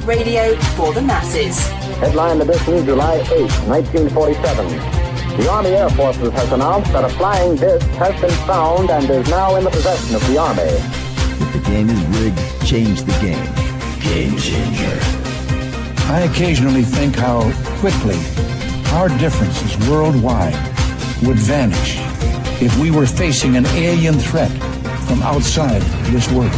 Radio for the masses. Headline edition, July 8, 1947. The Army Air Forces has announced that a flying disc has been found and is now in the possession of the Army. If the game is rigged, change the game. Game changer. I occasionally think how quickly our differences worldwide would vanish if we were facing an alien threat from outside this world.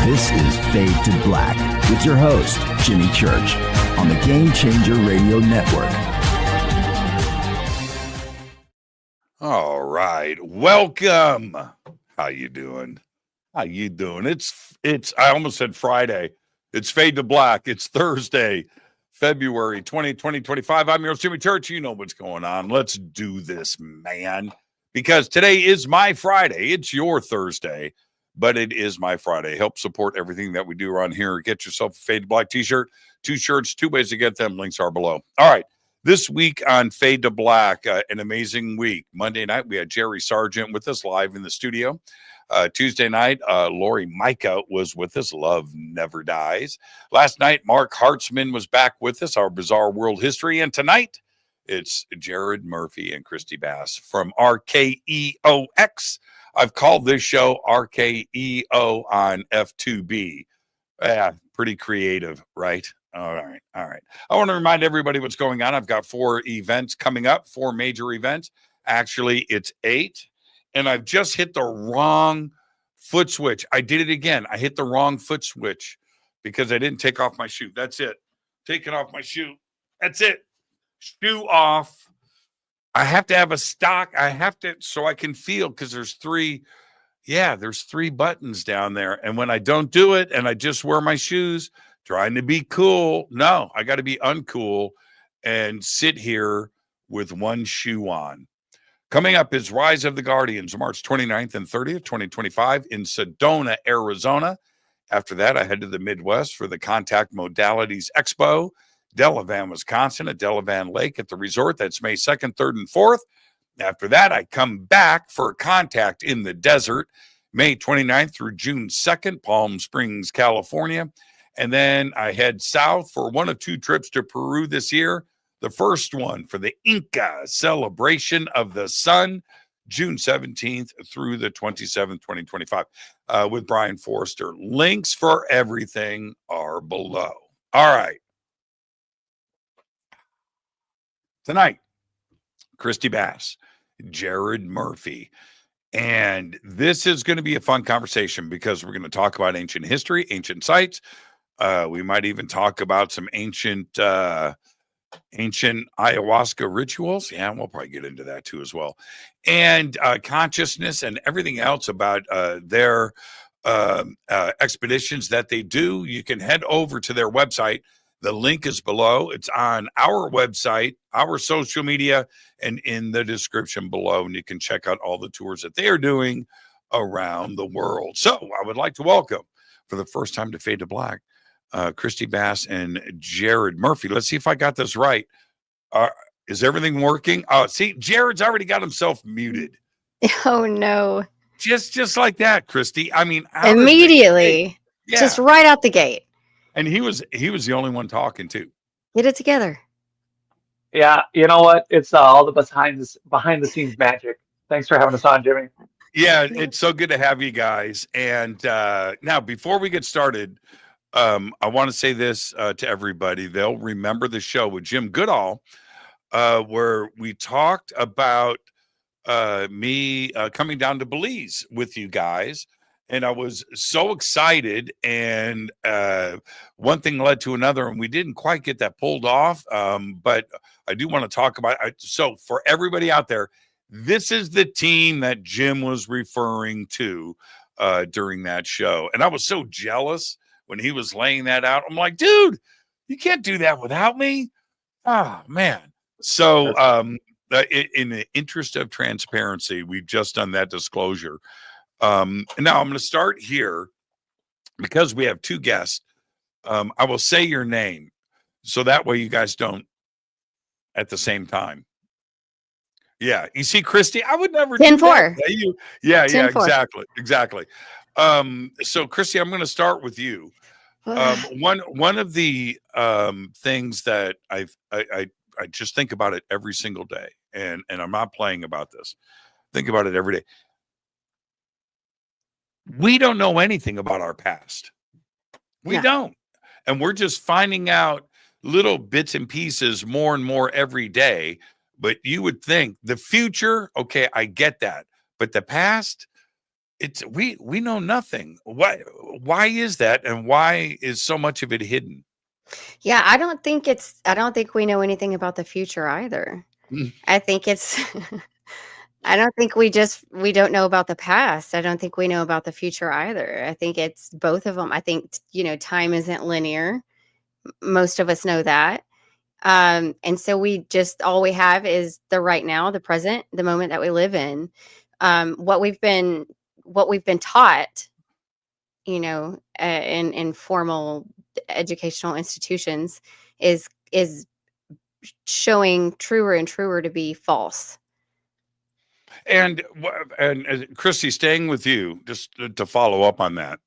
This is Fade to Black with your host, Jimmy Church, on the Game Changer Radio Network. All right. Welcome. How you doing? It's I almost said Friday. It's Fade to Black. It's Thursday, February 2025. I'm your host, Jimmy Church. You know what's going on. Let's do this, man. Because today is my Friday. It's your Thursday, but it is my Friday. Help support everything that we do around here. Get yourself a Fade to Black t-shirt. 2 shirts, 2 ways to get them. Links are below. All right. This week on Fade to Black, an amazing week. Monday night, we had Jerry Sargent with us live in the studio. Tuesday night, Lori Micah was with us. Love never dies. Last night, Mark Hartzman was back with us, our Bizarre World History. And tonight, it's Jared Murphy and Kristi Bass from RKEO X. I've called this show RKEO on F2B. Pretty creative, right? All right. I want to remind everybody what's going on. I've got 4 events coming up, 4 major events. Actually, it's 8. And I've just hit the wrong foot switch. I did it again. I hit the wrong foot switch because I didn't take off my shoe. That's it. Taking off my shoe. That's it. Shoe off. I have to have a stock. I have to, so I can feel, because there's 3 buttons down there. And when I don't do it and I just wear my shoes, trying to be cool, no, I got to be uncool and sit here with one shoe on. Coming up is Rise of the Guardians, March 29th and 30th, 2025 in Sedona, Arizona. After that, I head to the Midwest for the Contact Modalities Expo, Delavan, Wisconsin, at Delavan Lake at the resort. That's May 2nd, 3rd, and 4th. After that, I come back for Contact in the Desert, May 29th through June 2nd, Palm Springs, California. And then I head south for 1 of 2 trips to Peru this year. The first one for the Inca Celebration of the Sun, June 17th through the 27th, 2025, with Brian Forrester. Links for everything are below. All right. Tonight, Kristi Bass, Jared Murphy. And this is going to be a fun conversation because we're going to talk about ancient history, ancient sites. We might even talk about some ancient ayahuasca rituals. Yeah, we'll probably get into that too as well. And consciousness and everything else about their expeditions that they do. You can head over to their website. The link is below. It's on our website, our social media, and in the description below. And you can check out all the tours that they are doing around the world. So I would like to welcome, for the first time to Fade to Black, Kristi Bass and Jared Murphy. Let's see if I got this right. Is everything working? See, Jared's already got himself muted. Oh no! Just like that, Kristi. I mean, immediately, just right out the gate. And he was the only one talking too. Get it together. Yeah, you know what? It's all the behind the scenes magic. Thanks for having us on, Jimmy. Yeah, it's so good to have you guys. And now, before we get started, I want to say this to everybody. They'll remember the show with Jim Goodall, where we talked about me coming down to Belize with you guys. And I was so excited. And one thing led to another, and we didn't quite get that pulled off. But I do want to talk about it. So for everybody out there, this is the team that Jim was referring to during that show. And I was so jealous when he was laying that out. I'm like, dude, you can't do that without me. Oh, man. So in the interest of transparency, we've just done that disclosure. And now I'm going to start here because we have 2 guests. I will say your name so that way you guys don't at the same time. Yeah. You see, Kristi, I would never 10-4. Yeah, exactly. So Kristi, I'm going to start with you. One of the things that I just think about it every single day, and I'm not playing about this. Think about it every day. We don't know anything about our past. We don't. And we're just finding out little bits and pieces more and more every day. But you would think the future, okay, I get that. But the past, we know nothing. Why is that? And why is so much of it hidden? Yeah, I don't think we know anything about the future either. I think it's I don't think we don't know about the past. I don't think we know about the future either. I think it's both of them. I think, time isn't linear. Most of us know that. And so all we have is the right now, the present, the moment that we live in. What we've been taught, in formal educational institutions is showing truer and truer to be false. And Kristi, staying with you, just to follow up on that,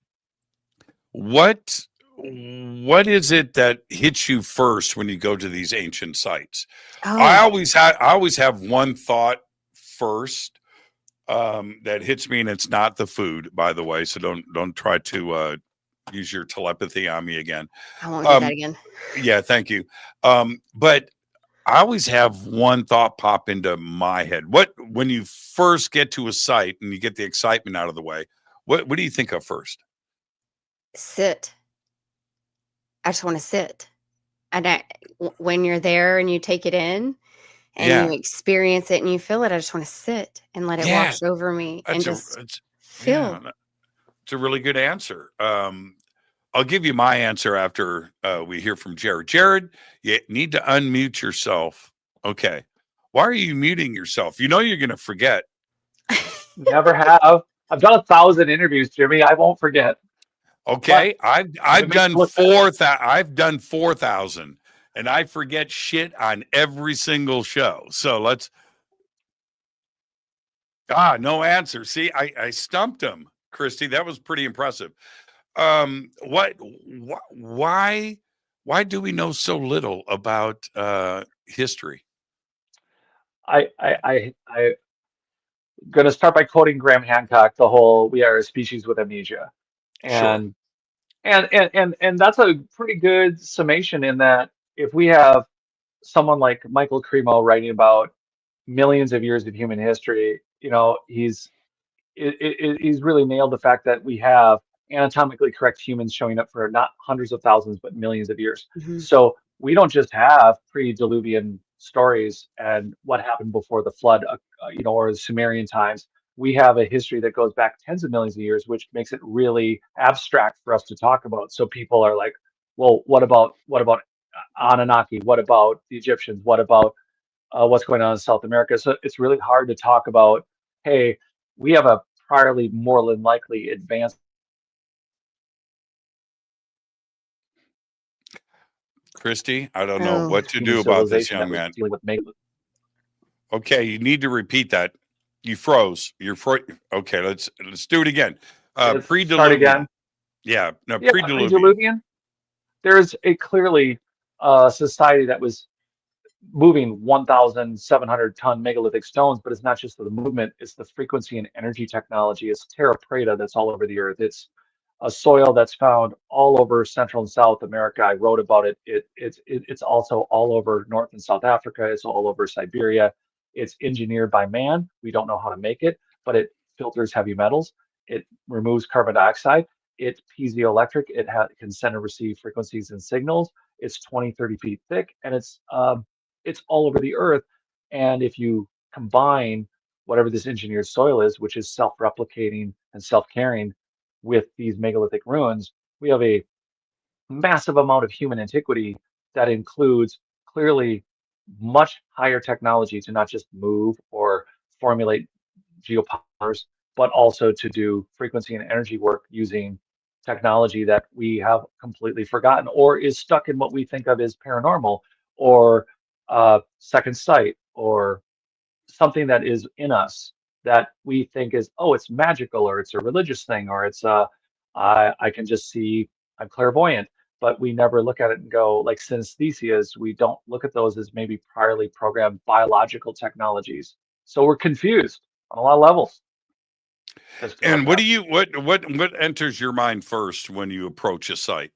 what is it that hits you first when you go to these ancient sites? I always have one thought first that hits me, and it's not the food, by the way. So don't try to use your telepathy on me again. I won't do that again. Yeah, thank you. But I always have one thought pop into my head. When you first get to a site and you get the excitement out of the way, what do you think of first? Sit. I just want to sit. And when you're there and you take it in and you experience it and you feel it, I just want to sit and let it wash over me and just feel. Yeah, it's a really good answer. I'll give you my answer after we hear from Jared. Jared, you need to unmute yourself. Okay. Why are you muting yourself? You know you're going to forget. Never have. I've done 1,000 interviews, Jimmy. I won't forget. Okay. I've done 4,000. I've done 4,000, and I forget shit on every single show. So no answer. See, I stumped him, Kristi. That was pretty impressive. Why do we know so little about history? I'm going to start by quoting Graham Hancock, the whole "we are a species with amnesia," and that's a pretty good summation in that if we have someone like Michael Cremo writing about millions of years of human history, he's really nailed the fact that we have anatomically correct humans showing up for not hundreds of thousands, but millions of years. Mm-hmm. So we don't just have pre-Diluvian stories and what happened before the flood, or the Sumerian times. We have a history that goes back tens of millions of years, which makes it really abstract for us to talk about. So people are like, well, what about Anunnaki? What about the Egyptians? What about what's going on in South America? So it's really hard to talk about, hey, we have a priorly more than likely advanced. Kristi, I don't know what to do about this young man. Okay, you need to repeat that. You froze. Okay, let's do it again. Pre-Diluvian. Again. Yeah, no, pre-Diluvian. Pre-Diluvian. There's a clearly society that was moving 1,700 ton megalithic stones, but it's not just the movement, it's the frequency and energy technology. It's terra preta that's all over the earth. It's a soil that's found all over Central and South America. I wrote about it. It's also all over North and South Africa. It's all over Siberia. It's engineered by man. We don't know how to make it, but it filters heavy metals. It removes carbon dioxide. It's piezoelectric. It can send and receive frequencies and signals. It's 20, 30 feet thick, and it's all over the earth. And if you combine whatever this engineered soil is, which is self-replicating and self-carrying, with these megalithic ruins, we have a massive amount of human antiquity that includes clearly much higher technology to not just move or formulate geopolymers, but also to do frequency and energy work using technology that we have completely forgotten or is stuck in what we think of as paranormal or second sight or something that is in us that we think is, oh, it's magical, or it's a religious thing, or it's I can just see, I'm clairvoyant. But we never look at it and go, like synesthesias, we don't look at those as maybe priorly programmed biological technologies. So we're confused on a lot of levels. And what do you what enters your mind first when you approach a site?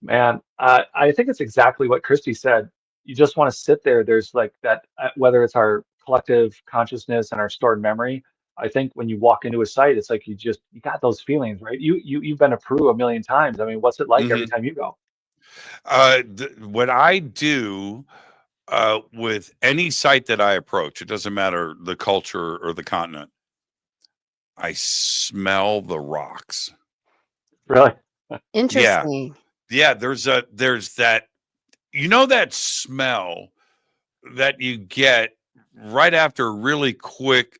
Man, I think it's exactly what Kristi said. You just want to sit there. There's like that, whether it's our collective consciousness and our stored memory. I think when you walk into a site, it's like you got those feelings, right? You've been to Peru a million times. I mean, what's it like every time you go? What I do with any site that I approach, it doesn't matter the culture or the continent, I smell the rocks. Really? Interesting. Yeah, there's that, that smell that you get right after a really quick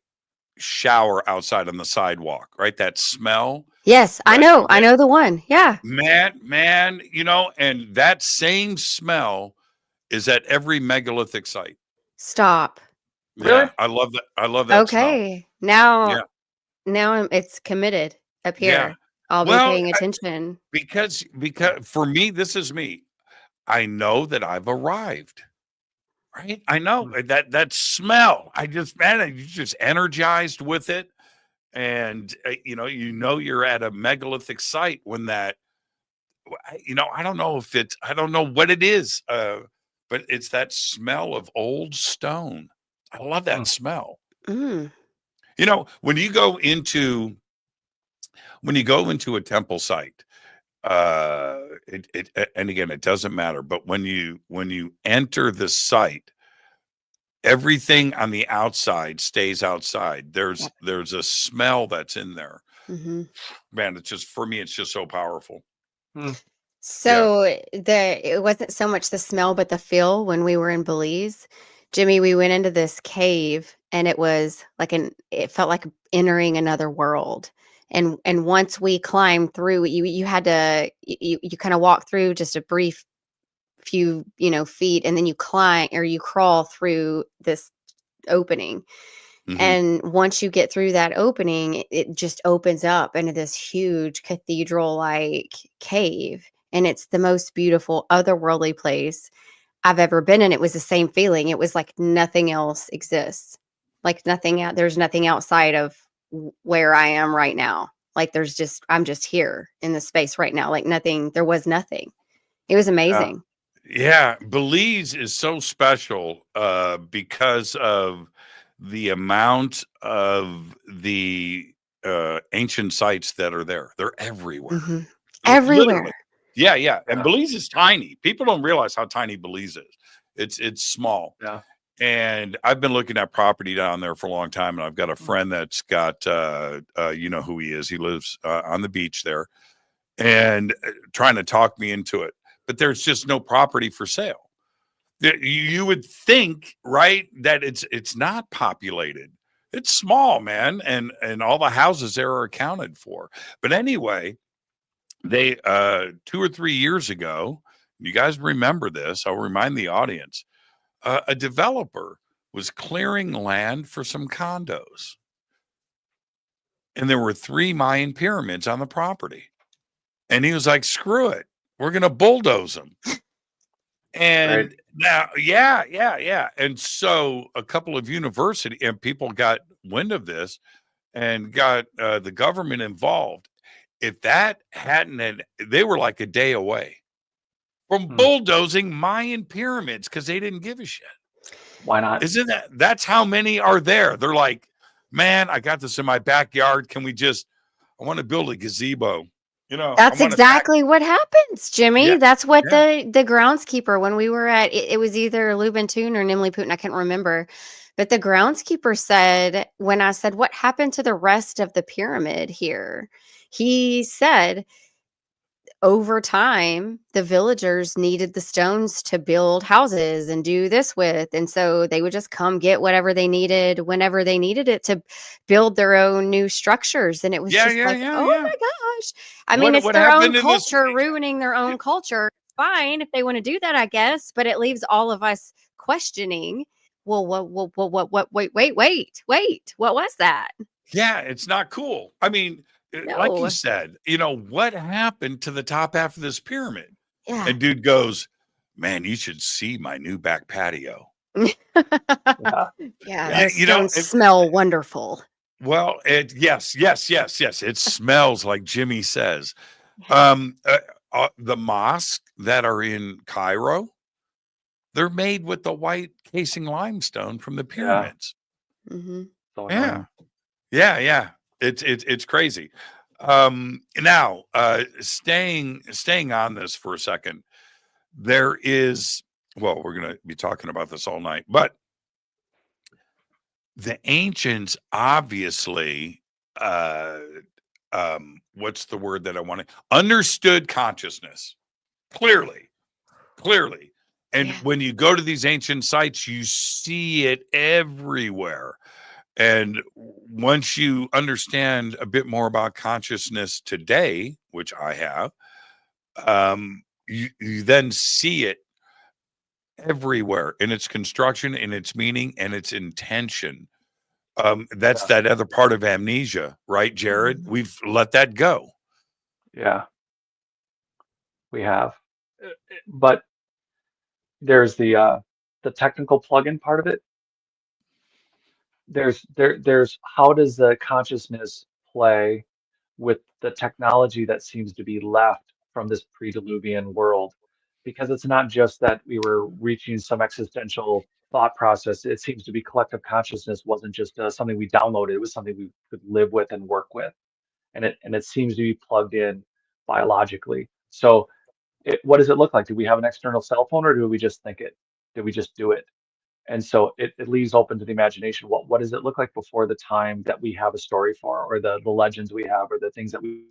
shower outside on the sidewalk, right? That smell. Yes, I know the one. Yeah. Man, and that same smell is at every megalithic site. Stop. Really? Yeah, I love that. I love that okay. smell. Now it's committed up here. Yeah. I'll be paying attention. Because for me, this is me. I know that I've arrived. Right? I know that smell. You're just energized with it. And you're at a megalithic site when that, I don't know what it is, but it's that smell of old stone. I love that smell. Mm. When you go into a temple site, and again, it doesn't matter, but when you enter the site, everything on the outside stays outside. There's a smell that's in there. Mm-hmm. Man, for me, it's just so powerful. So it wasn't so much the smell, but the feel. When we were in Belize, Jimmy, we went into this cave, and it was like it felt like entering another world. And once we climbed through, you had to you kind of walk through just a brief few feet, and then you crawl through this opening. Mm-hmm. And once you get through that opening, it just opens up into this huge cathedral like cave, and it's the most beautiful otherworldly place I've ever been in. It was the same feeling. It was like nothing else exists, like there's nothing outside of where I am right now. Like I'm just here in the space right now. Like there was nothing. It was amazing. Yeah, Belize is so special because of the amount of the ancient sites that are there. They're everywhere. Mm-hmm. Everywhere. Literally. Yeah. And Belize is tiny. People don't realize how tiny Belize is. It's small. Yeah. And I've been looking at property down there for a long time, and I've got a friend that's got, who he is. He lives on the beach there, and trying to talk me into it. But there's just no property for sale. You would think, right, that it's not populated. It's small, man, and all the houses there are accounted for. But anyway, they 2 or 3 years ago, you guys remember this, I'll remind the audience, a developer was clearing land for some condos. And there were 3 Mayan pyramids on the property. And he was like, screw it. We're going to bulldoze them. And now, yeah. And so a couple of university and people got wind of this and got the government involved. If that hadn't, they were like a day away from bulldozing Mayan pyramids because they didn't give a shit. Why not? That's how many are there. They're like, man, I got this in my backyard. I want to build a gazebo. That's exactly what happens, Jimmy. Yeah. That's what the groundskeeper, when we were at, it was either Lubentun or Nimliput, I can't remember. But the groundskeeper said, when I said, what happened to the rest of the pyramid here? He said, over time, the villagers needed the stones to build houses and do this with. And so they would just come get whatever they needed whenever they needed it to build their own new structures. And it was my gosh. I mean, it's their own culture ruining their own culture. Fine if they want to do that, I guess. But it leaves all of us questioning well, wait, what was that? Yeah, it's not cool. I mean, like you No. said, what happened to the top half of this pyramid? Yeah. And dude goes, man, you should see my new back patio. Yeah. Yeah, those stones smell wonderful. Well, yes. It smells like Jimmy says. Yes. The mosque that are in Cairo, they're made with the white casing limestone from the pyramids. Mm-hmm. So Yeah. It's crazy. Now, staying on this for a second, there is, well, we're going to be talking about this all night, but the ancients obviously, what's the word that I want to, understood consciousness clearly. And when you go to these ancient sites, you see it everywhere. And once you understand a bit more about consciousness today, which I have, you then see it everywhere in its construction, in its meaning, and its intention. That's that other part of amnesia, right, Jared? We've let that go. Yeah, we have. But there's the technical plug-in part of it. There's how does the consciousness play with the technology that seems to be left from this pre-diluvian world? Because it's not just that we were reaching some existential thought process. It seems to be collective consciousness wasn't just something we downloaded. It was something we could live with and work with, and it seems to be plugged in biologically. So what does it look like? Do we have an external cell phone, or do we just think it? Did we just do it? And so it leaves open to the imagination. What does it look like before the time that we have a story for, or the legends we have, or the things that we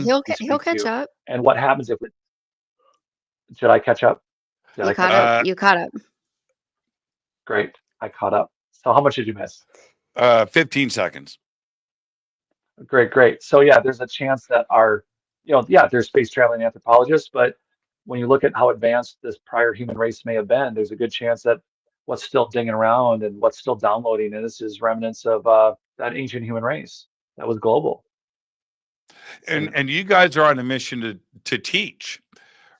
He'll catch up. and what happens if should I catch up? You caught up. Great. I caught up. So how much did you miss? 15 seconds. Great. So yeah, there's a chance that there's space traveling anthropologists, but when you look at how advanced this prior human race may have been, there's a good chance that what's still dinging around and what's still downloading, and this is remnants of that ancient human race that was global. And you guys are on a mission to teach,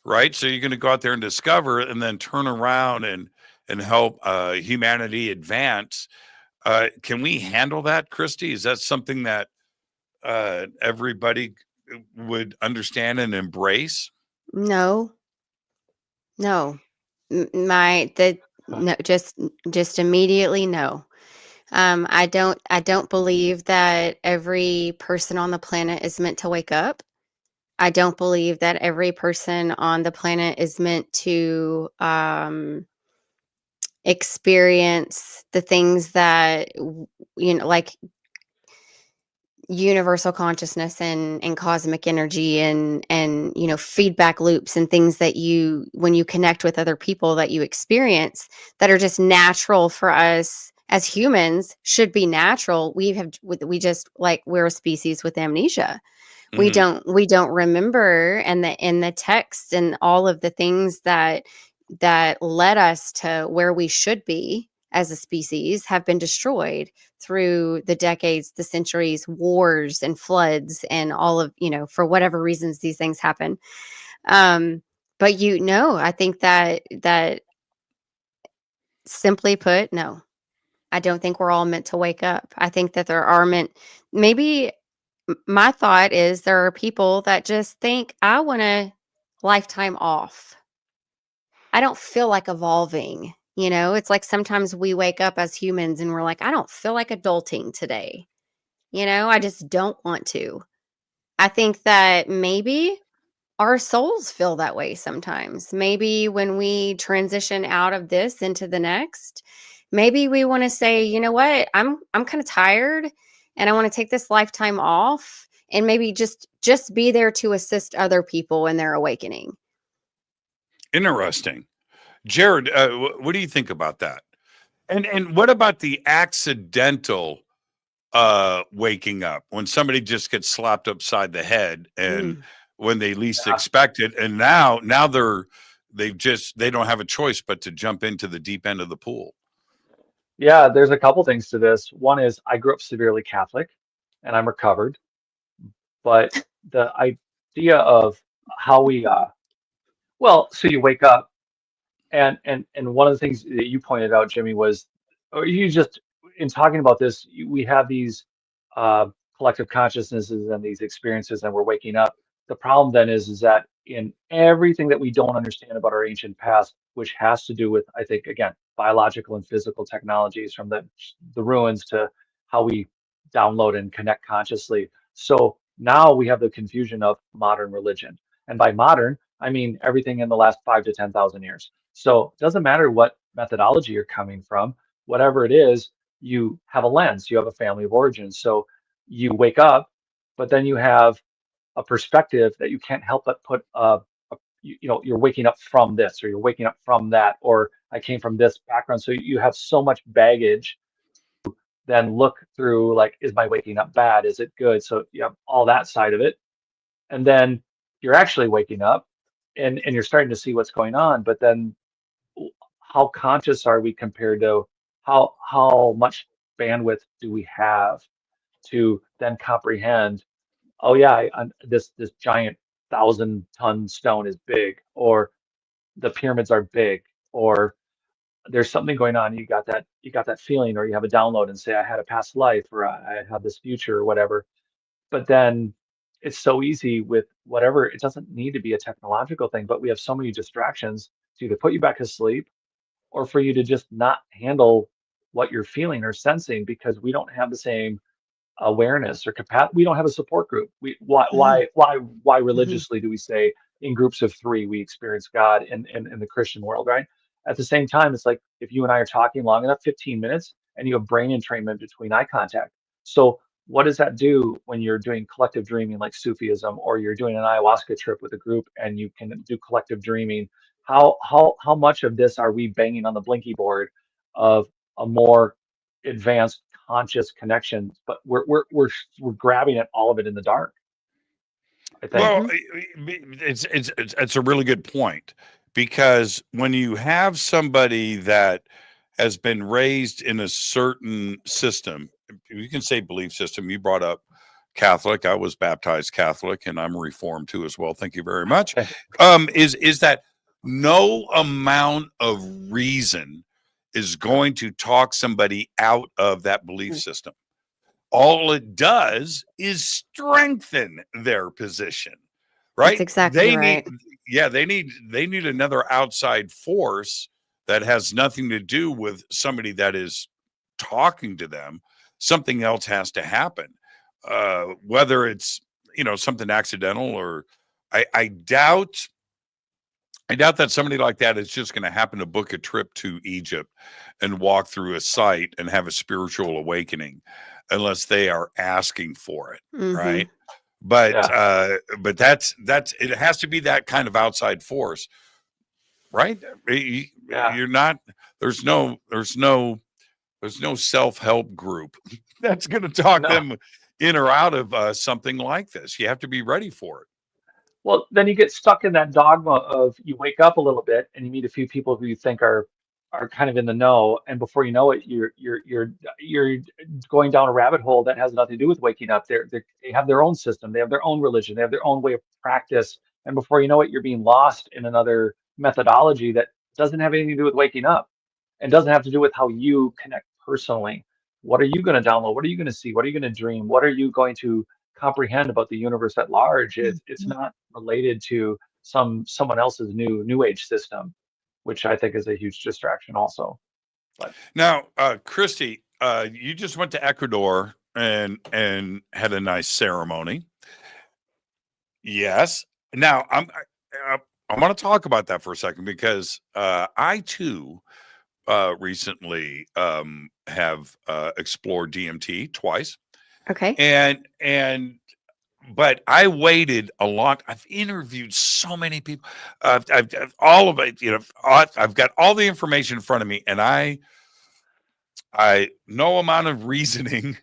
right? So you're going to go out there and discover, and then turn around and help humanity advance. Can we handle that, Kristi? Is that something that everybody would understand and embrace? No. Just immediately no. I don't believe that every person on the planet is meant to wake up. I don't believe that every person on the planet is meant to experience the things that, like universal consciousness and cosmic energy and feedback loops and things that when you connect with other people that you experience that are just natural for us as humans, should be natural. We're a species with amnesia. We don't remember, and in the text and all of the things that led us to where we should be as a species have been destroyed through the decades, the centuries, wars and floods and all of, for whatever reasons these things happen. But I think that simply put, no, I don't think we're all meant to wake up. I think that maybe my thought is there are people that just think, I want a lifetime off. I don't feel like evolving. It's like sometimes we wake up as humans and we're like, I don't feel like adulting today. I just don't want to. I think that maybe our souls feel that way sometimes. Maybe when we transition out of this into the next, maybe we want to say, you know what, I'm kind of tired and I want to take this lifetime off and maybe just be there to assist other people in their awakening. Interesting. Jared, what do you think about that? And what about the accidental waking up when somebody just gets slapped upside the head and when they least expect it. And now they don't have a choice but to jump into the deep end of the pool. Yeah, there's a couple things to this. One is I grew up severely Catholic and I'm recovered, but the idea of how we so you wake up and one of the things that you pointed out, Jimmy, was, or you just, in talking about this, we have these collective consciousnesses and these experiences, and we're waking up. The problem then is that in everything that we don't understand about our ancient past, which has to do with, I think, again, biological and physical technologies, from the ruins to how we download and connect consciously. So now we have the confusion of modern religion. And by modern, I mean everything in the last 5 to 10,000 years. So it doesn't matter what methodology you're coming from, whatever it is, you have a lens, you have a family of origin. So you wake up, but then you have a perspective that you can't help but put you're waking up from this, or you're waking up from that, or I came from this background. So you have so much baggage. Then look through, like, is my waking up bad? Is it good? So you have all that side of it. And then you're actually waking up and you're starting to see what's going on. But then how conscious are we compared to how much bandwidth do we have to then comprehend, oh yeah, this giant 1,000-ton stone is big, or the pyramids are big, or there's something going on. You got that feeling, or you have a download and say, I had a past life, or I have this future, or whatever. But then it's so easy with whatever. It doesn't need to be a technological thing, but we have so many distractions to either put you back to sleep or for you to just not handle what you're feeling or sensing, because we don't have the same awareness or capacity. We don't have a support group. Why religiously do we say in groups of 3 we experience God in the Christian world, right? At the same time, it's like if you and I are talking long enough, 15 minutes, and you have brain entrainment between eye contact. So what does that do when you're doing collective dreaming like Sufism, or you're doing an ayahuasca trip with a group and you can do collective dreaming? How much of this are we banging on the blinky board of a more advanced conscious connection, but we're grabbing at all of it in the dark, I think. Well, it's a really good point, because when you have somebody that has been raised in a certain system, you can say belief system. You brought up Catholic. I was baptized Catholic, and I'm Reformed too as well. Thank you very much. Is that no amount of reason is going to talk somebody out of that belief system. All it does is strengthen their position, right? That's exactly right. They need another outside force that has nothing to do with somebody that is talking to them. Something else has to happen, whether it's something accidental, or I doubt that somebody like that is just going to happen to book a trip to Egypt and walk through a site and have a spiritual awakening unless they are asking for it, right? But that's it has to be that kind of outside force, right? You're not. There's no self-help group that's going to talk them in or out of something like this. You have to be ready for it. Well, then you get stuck in that dogma of, you wake up a little bit and you meet a few people who you think are kind of in the know, and before you know it, you're going down a rabbit hole that has nothing to do with waking up. They have their own system, they have their own religion, they have their own way of practice, and before you know it, you're being lost in another methodology that doesn't have anything to do with waking up, and doesn't have to do with how you connect personally. What are you going to download? What are you going to see? What are you going to dream? What are you going to comprehend about the universe at large? It's not related to someone else's new age system, which I think is a huge distraction also. But now, Kristi, you just went to Ecuador and had a nice ceremony. Yes. Now I want to talk about that for a second, because I too recently have explored DMT twice. Okay. But I waited a lot. I've interviewed so many people. I've all of it. I've got all the information in front of me, and I no amount of reasoning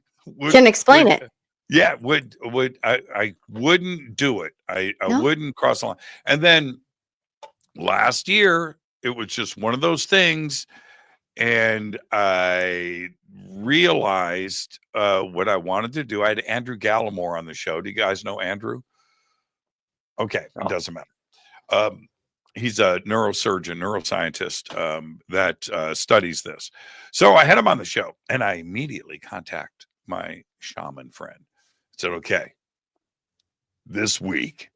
can explain it. Yeah, I wouldn't do it. I No. wouldn't cross the line. And then last year, it was just one of those things, and I realized what I wanted to do. I had Andrew Gallimore on the show. Do you guys know Andrew? Okay, No. it doesn't matter. He's a neurosurgeon, neuroscientist that studies this. So I had him on the show, and I immediately contact my shaman friend. I said, okay, this week,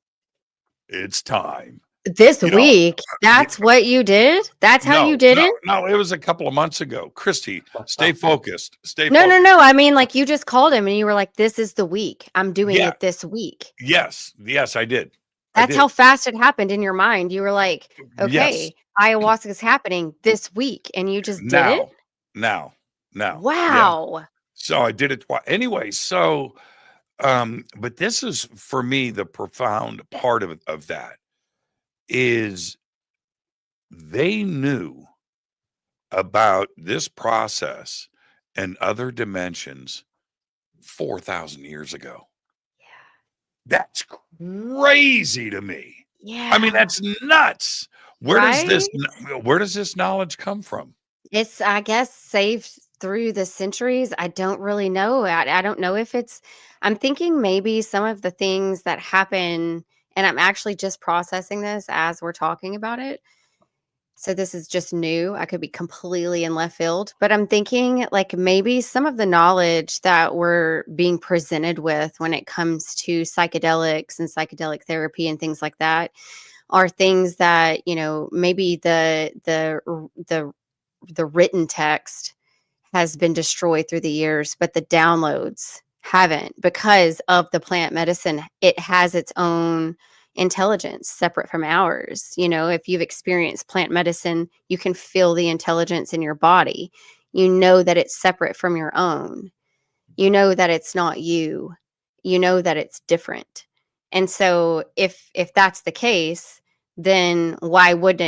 it's time. This You know, week, that's what you did? That's how you did it? No, it was a couple of months ago. Kristi, stay focused. Stay No, focused. no. I mean, like, you just called him and you were like, this is the week. I'm doing Yeah. it this week. Yes, I did. That's how fast it happened in your mind. You were like, okay, Yes. ayahuasca is happening this week. And you just did it? Now. Wow. Yeah. So I did it twice. Anyway, so, but this is, for me, the profound part of that is they knew about this process and other dimensions 4,000 years ago. Yeah. That's crazy to me. Yeah. I mean, that's nuts. Where Right? does this knowledge come from? It's, I guess, saved through the centuries. I don't really know. I don't know if I'm thinking maybe some of the things that happen, and I'm actually just processing this as we're talking about it. So this is just new. I could be completely in left field, but I'm thinking like maybe some of the knowledge that we're being presented with when it comes to psychedelics and psychedelic therapy and things like that are things that, maybe the written text has been destroyed through the years, but the downloads haven't, because of the plant medicine. It has its own intelligence separate from ours. If you've experienced plant medicine, you can feel the intelligence in your body. You know that it's separate from your own. You know that it's not you. You know that it's different. And so if that's the case, then why would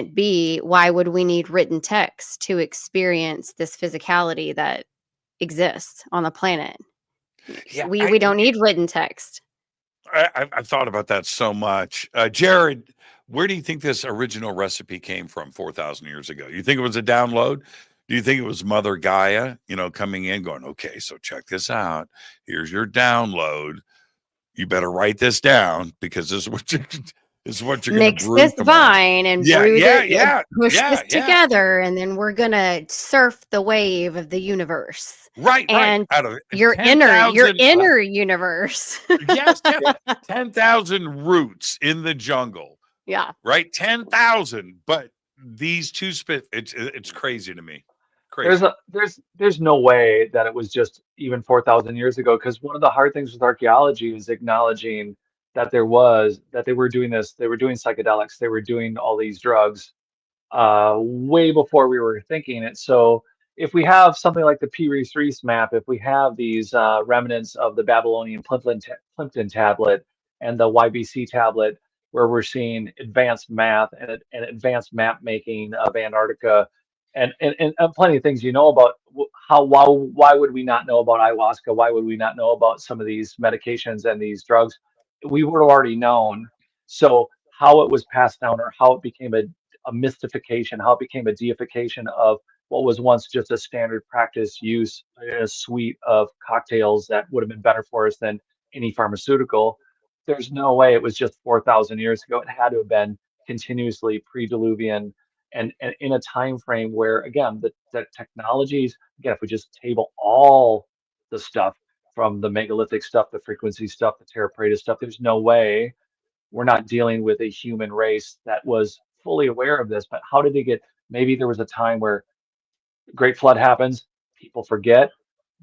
we need written text to experience this physicality that exists on the planet? Yeah, We don't need written text. I've thought about that so much. Jared, where do you think this original recipe came from 4,000 years ago? You think it was a download? Do you think it was Mother Gaia, coming in going, okay, so check this out. Here's your download. You better write this down, because this is what you're going to brew Mix this tomorrow. vine and brew push this together, and then we're going to surf the wave of the universe. Right. And out of your 10,000 inner universe. Yes, 10,000 roots in the jungle. Yeah. Right, 10,000. But these two it's crazy to me. Crazy. There's no way that it was just even 4,000 years ago, because one of the hard things with archaeology is acknowledging that they were doing this, they were doing psychedelics, they were doing all these drugs way before we were thinking it. So if we have something like the Piri Reis map, if we have these remnants of the Babylonian Plimpton tablet and the YBC tablet, where we're seeing advanced math and advanced map making of Antarctica, and plenty of things about why would we not know about ayahuasca? Why would we not know about some of these medications and these drugs? We would have already known. So how it was passed down, or how it became a mystification, how it became a deification of what was once just a standard practice use in a suite of cocktails that would have been better for us than any pharmaceutical. There's no way it was just 4,000 years ago. It had to have been continuously pre-Diluvian, and in a time frame where, again, the technologies, again, if we just table all the stuff from the megalithic stuff, the frequency stuff, the Terra Preta stuff, there's no way we're not dealing with a human race that was fully aware of this. But how did they get? Maybe there was a time where Great Flood happens, people forget,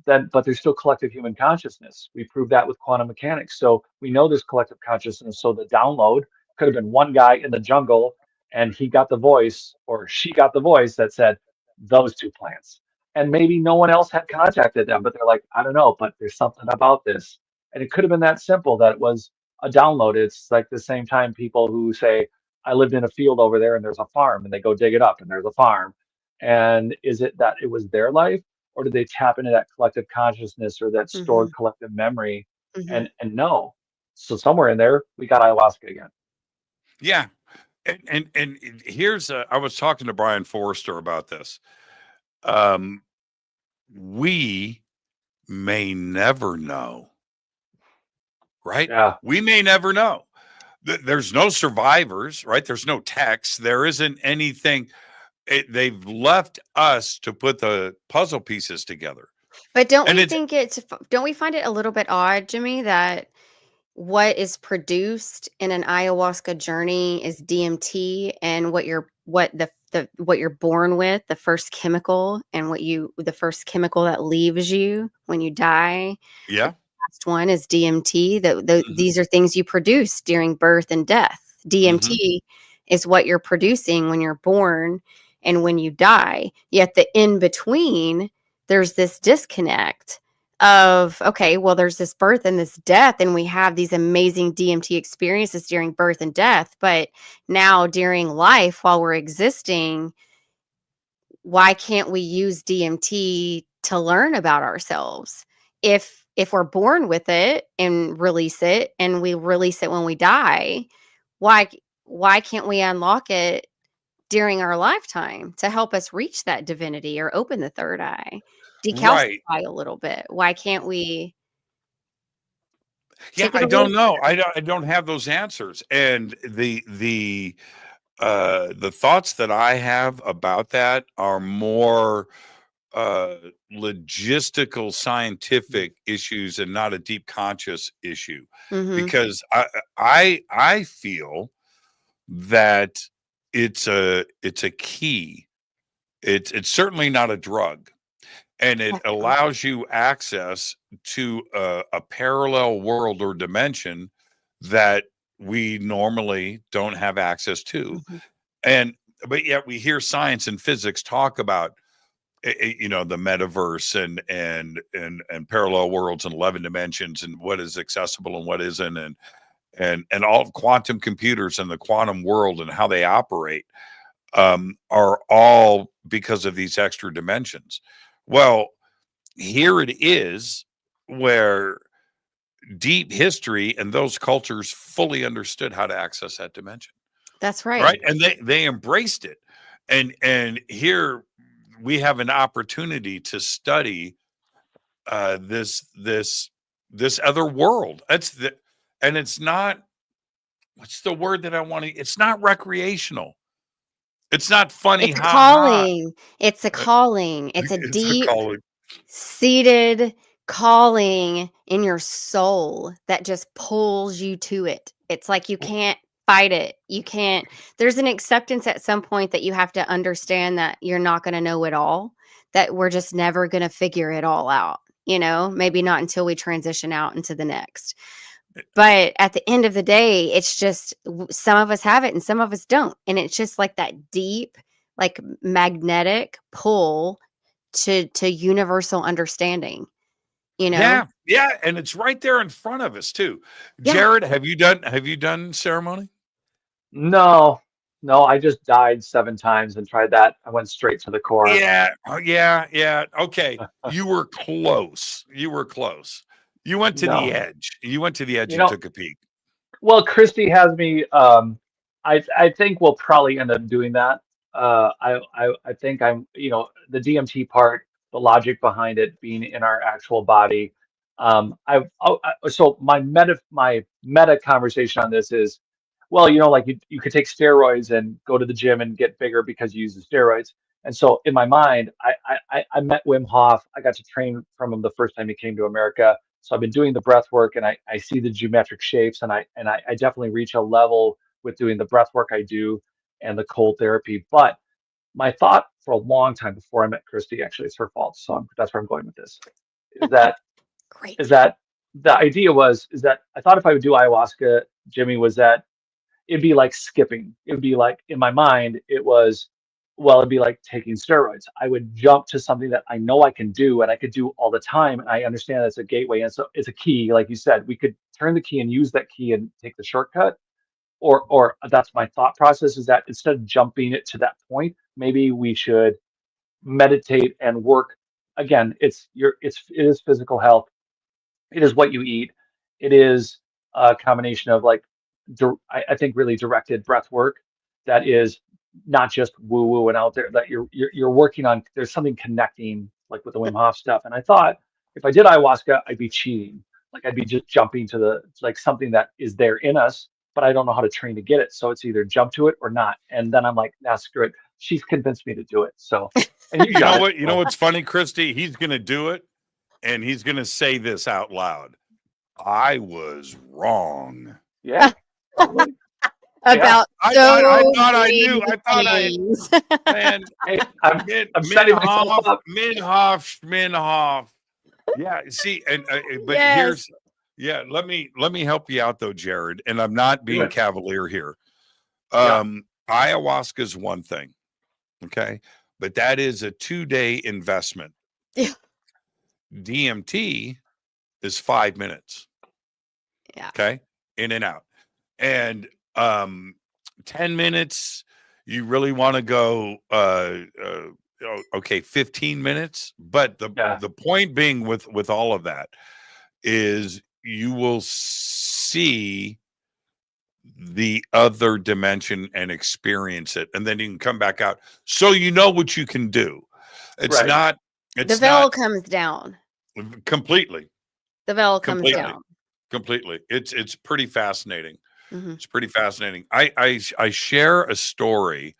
but there's still collective human consciousness. We proved that with quantum mechanics. So we know there's collective consciousness. So the download could have been one guy in the jungle, and he got the voice, or she got the voice that said those two plants. And maybe no one else had contacted them, but they're like, I don't know, but there's something about this. And it could have been that simple, that it was a download. It's like the same time people who say, I lived in a field over there and there's a farm, and they go dig it up and there's a farm. And is it that it was their life, or did they tap into that collective consciousness or that stored collective memory Hmm. and no. So somewhere in there, we got ayahuasca again. Yeah. And here's I was talking to Brian Forrester about this. We may never know, right? Yeah. We may never know. There's no survivors, right? There's no text. There isn't anything. They've left us to put the puzzle pieces together. But don't And we it's think don't we find it a little bit odd, Jimmy, that what is produced in an ayahuasca journey is DMT, and what you're born with, the first chemical, and the first chemical that leaves you when you die, yeah. last one is DMT. Mhm. These are things you produce during birth and death. DMT Mhm. is what you're producing when you're born and when you die. Yet the in between, there's this disconnect of, okay, well, there's this birth and this death, and we have these amazing DMT experiences during birth and death. But now during life, while we're existing, why can't we use DMT to learn about ourselves? If we're born with it and release it, and we release it when we die, why why can't we unlock it during our lifetime to help us reach that divinity or open the third eye, Right. decalcify a little bit? Why can't we Yeah, take it I a little don't know. further? I don't have those answers. And the thoughts that I have about that are more uh logistical scientific issues and not a deep conscious issue, Mhm. because I feel that it's a key. It's certainly not a drug, and it Definitely. allows you access to a parallel world or dimension that we normally don't have access to. Mhm. And but yet we hear science and physics talk about the metaverse and parallel worlds and 11 dimensions and what is accessible and what isn't, and all quantum computers and the quantum world and how they operate, are all because of these extra dimensions. Well, here it is where deep history and those cultures fully understood how to access that dimension, That's right. right? And they embraced it. And here we have an opportunity to study this other world. And it's not, what's the word that I want to, it's not recreational. It's not funny, It's a ha ha. calling. It's a calling. It's a It's a deep calling. seated calling in your soul that just pulls you to it. It's like you can't fight it. You can't, there's an acceptance at some point that you have to understand that you're not going to know it all, that we're just never going to figure it all out, maybe not until we transition out into the next. But at the end of the day, it's just some of us have it and some of us don't. And it's just like that deep, like magnetic pull to universal understanding, you know? Yeah, yeah, and it's right there in front of us too. Yeah. Jared, have you done ceremony? No, no, I just died 7 times and tried that. I went straight to the core. Yeah, yeah. Okay, you were close. You were close. You went to the No, edge. You went to the edge you and know, took a peek. well, Kristi has me. I think we'll probably end up doing that. I think the DMT part, the logic behind it being in our actual body. So my meta conversation on this is, well, like you could take steroids and go to the gym and get bigger because you use the steroids. And so in my mind, I met Wim Hof. I got to train from him the first time he came to America. So I've been doing the breath work, and I see the geometric shapes, and I definitely reach a level with doing the breath work I do and the cold therapy. But my thought for a long time before I met Kristi, actually, it's her fault. So that's where I'm going with this. Is that is Great. that the idea is that I thought if I would do ayahuasca, Jimmy, was that it'd be like skipping. It'd be like in my mind, it'd be like taking steroids. I would jump to something that I know I can do and I could do all the time. And I understand that's a gateway. And so it's a key, like you said, we could turn the key and use that key and take the shortcut. Or that's my thought process, is that instead of jumping it to that point, maybe we should meditate and work. Again, it is physical health. It is what you eat. it is a combination of like, I think really directed breath work that is not just woo woo and out there, that you're working on. There's something connecting, like with the Wim Hof stuff. And I thought if I did ayahuasca, I'd be cheating. Like I'd be just jumping to the, like something that is there in us, but I don't know how to train to get it. So it's either jump to it or not. And then I'm like, nah, screw it. She's convinced me to do it. So, and You know what? You know what's funny, Kristi? He's going to do it, and he's going to say this out loud. I was wrong. Yeah. Probably. About I thought I knew. I thought things. man. Hey, I'm setting myself up. Minhoff. Yeah. See, and but Yes. let me help you out though, Jared. And I'm not being Good. cavalier here. Yeah. Ayahuasca is one thing, okay, but that is a 2-day investment. Yeah. DMT is 5 minutes. Yeah. Okay, in and out, and 10 minutes. You really want to go? Okay, 15 minutes. But the point being with all of that is you will see the other dimension and experience it, and then you can come back out, so you know what you can do. It's not. It's the veil comes down completely. The veil comes down completely. It's pretty fascinating. Mm-hmm. It's pretty fascinating. I share a story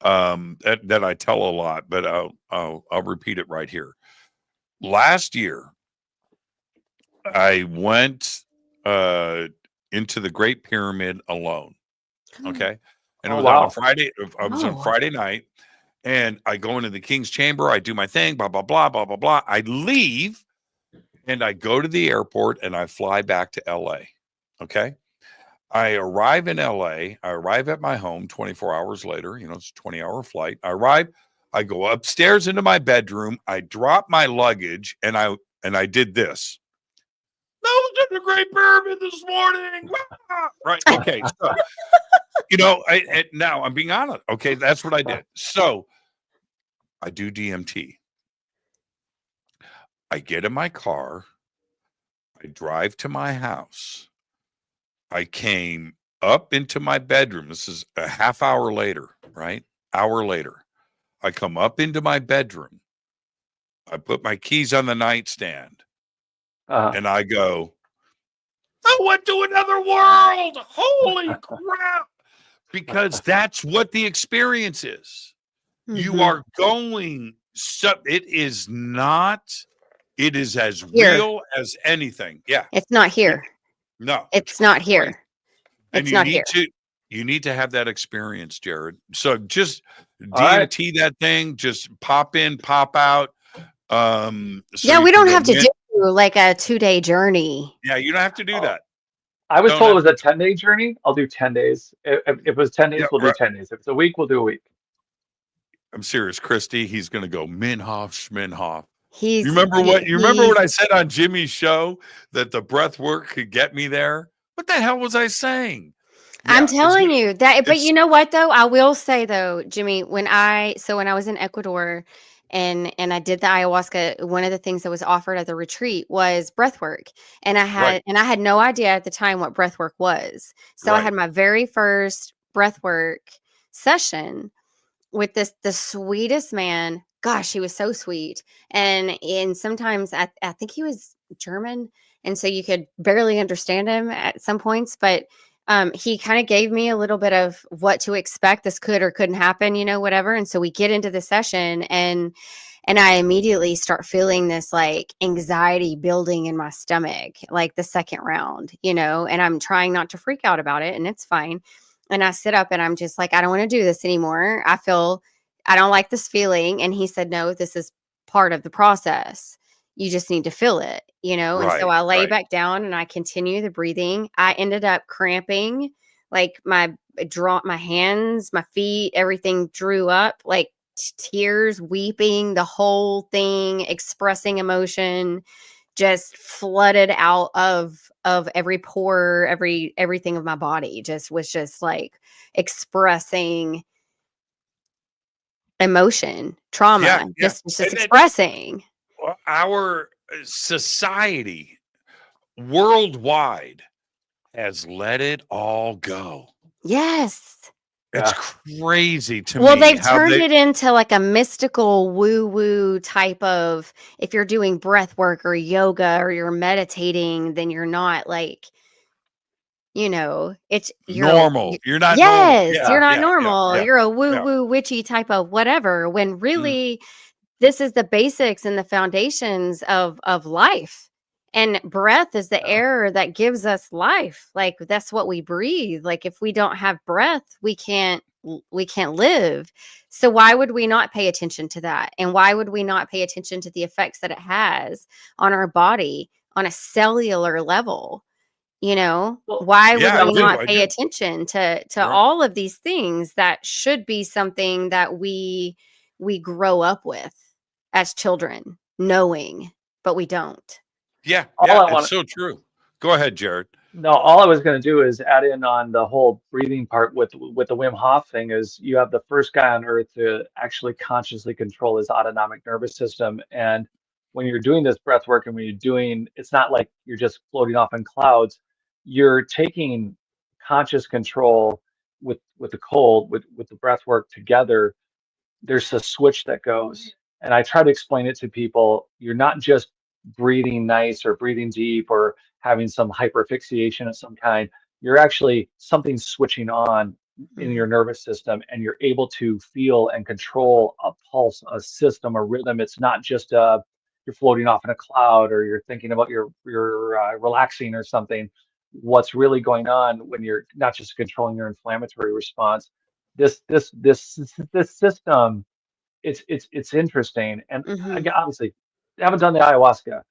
that I tell a lot, but I'll repeat it right here. Last year, I went into the Great Pyramid alone. Okay, and it was on a Friday. I was on Friday night, and I go into the King's Chamber. I do my thing. Blah blah blah blah blah blah. I leave, and I go to the airport, and I fly back to LA. Okay. I arrive in LA. I arrive at my home 24 hours later. You know, it's a 20-hour flight. I arrive. I go upstairs into my bedroom. I drop my luggage, and I did this. I was in the Great Pyramid this morning. Right? Okay. So, you know, now I'm being honest. Okay, that's what I did. So I do DMT. I get in my car. I drive to my house. I came up into my bedroom. This is a half hour later, right? Hour later. I come up into my bedroom. I put my keys on the nightstand. And I go, I went to another world. Holy crap. Because that's what the experience is. Mm-hmm. You are going, it is as real as anything. Yeah. It's not here. No, it's not here. It's not here. You need to have that experience, Jared. So just DMT that thing, just pop in, pop out. So we don't have to do like a 2-day journey. Yeah, you don't have to do that. I was told it was a 10-day journey. I'll do 10 days. If it was 10 days, we'll do 10 days. If it's a week, we'll do a week. I'm serious, Kristi. He's going to go Minhoff, Schminhoff. You remember what I said on Jimmy's show, that the breath work could get me there? What the hell was I saying? Yeah, I'm telling you that, but you know what though? I will say though, Jimmy, when I was in Ecuador and I did the ayahuasca, one of the things that was offered at the retreat was breathwork. And I had no idea at the time what breathwork was. So I had my very first breathwork session with the sweetest man. Gosh, he was so sweet. And sometimes I think he was German. And so you could barely understand him at some points, but he kind of gave me a little bit of what to expect. This could or couldn't happen, you know, whatever. And so we get into the session and I immediately start feeling this like anxiety building in my stomach, like the second round, you know, and I'm trying not to freak out about it and it's fine. And I sit up and I'm just like, I don't want to do this anymore. I don't like this feeling. And he said, no, this is part of the process. You just need to feel it, you know? And so I lay back down and I continue the breathing. I ended up cramping, like my hands, my feet, everything drew up, like tears, weeping, the whole thing, expressing emotion, just flooded out of every pore, everything of my body was just like expressing emotion, trauma, just expressing. Our society worldwide has let it all go. Yes. It's crazy to me. Well, they've turned it into like a mystical woo-woo type of, if you're doing breath work or yoga or you're meditating, then you're not like, it's normal. You're not yes, normal. you're not normal. You're a woo-woo witchy type of whatever, when really this is the basics and the foundations of life. And breath is the air that gives us life. Like, that's what we breathe. Like, if we don't have breath, we can't live. So why would we not pay attention to that? And why would we not pay attention to the effects that it has on our body on a cellular level? Why would we not pay attention to all of these things that should be something that we grow up with as children, knowing, but we don't. Yeah, it's so true. Go ahead, Jared. No, all I was going to do is add in on the whole breathing part with the Wim Hof thing. Is you have the first guy on earth to actually consciously control his autonomic nervous system. And when you're doing this breath work, and when you're doing, it's not like you're just floating off in clouds. You're taking conscious control with the cold, with the breath work together. There's a switch that goes, and I try to explain it to people. You're not just breathing nice or breathing deep or having some hyperfixation of some kind. You're actually something switching on in your nervous system, and you're able to feel and control a pulse, a system, a rhythm. It's not just you're floating off in a cloud, or you're thinking about you're relaxing or something. What's really going on when you're not just controlling your inflammatory response? This system, it's interesting. And obviously, I haven't done the ayahuasca,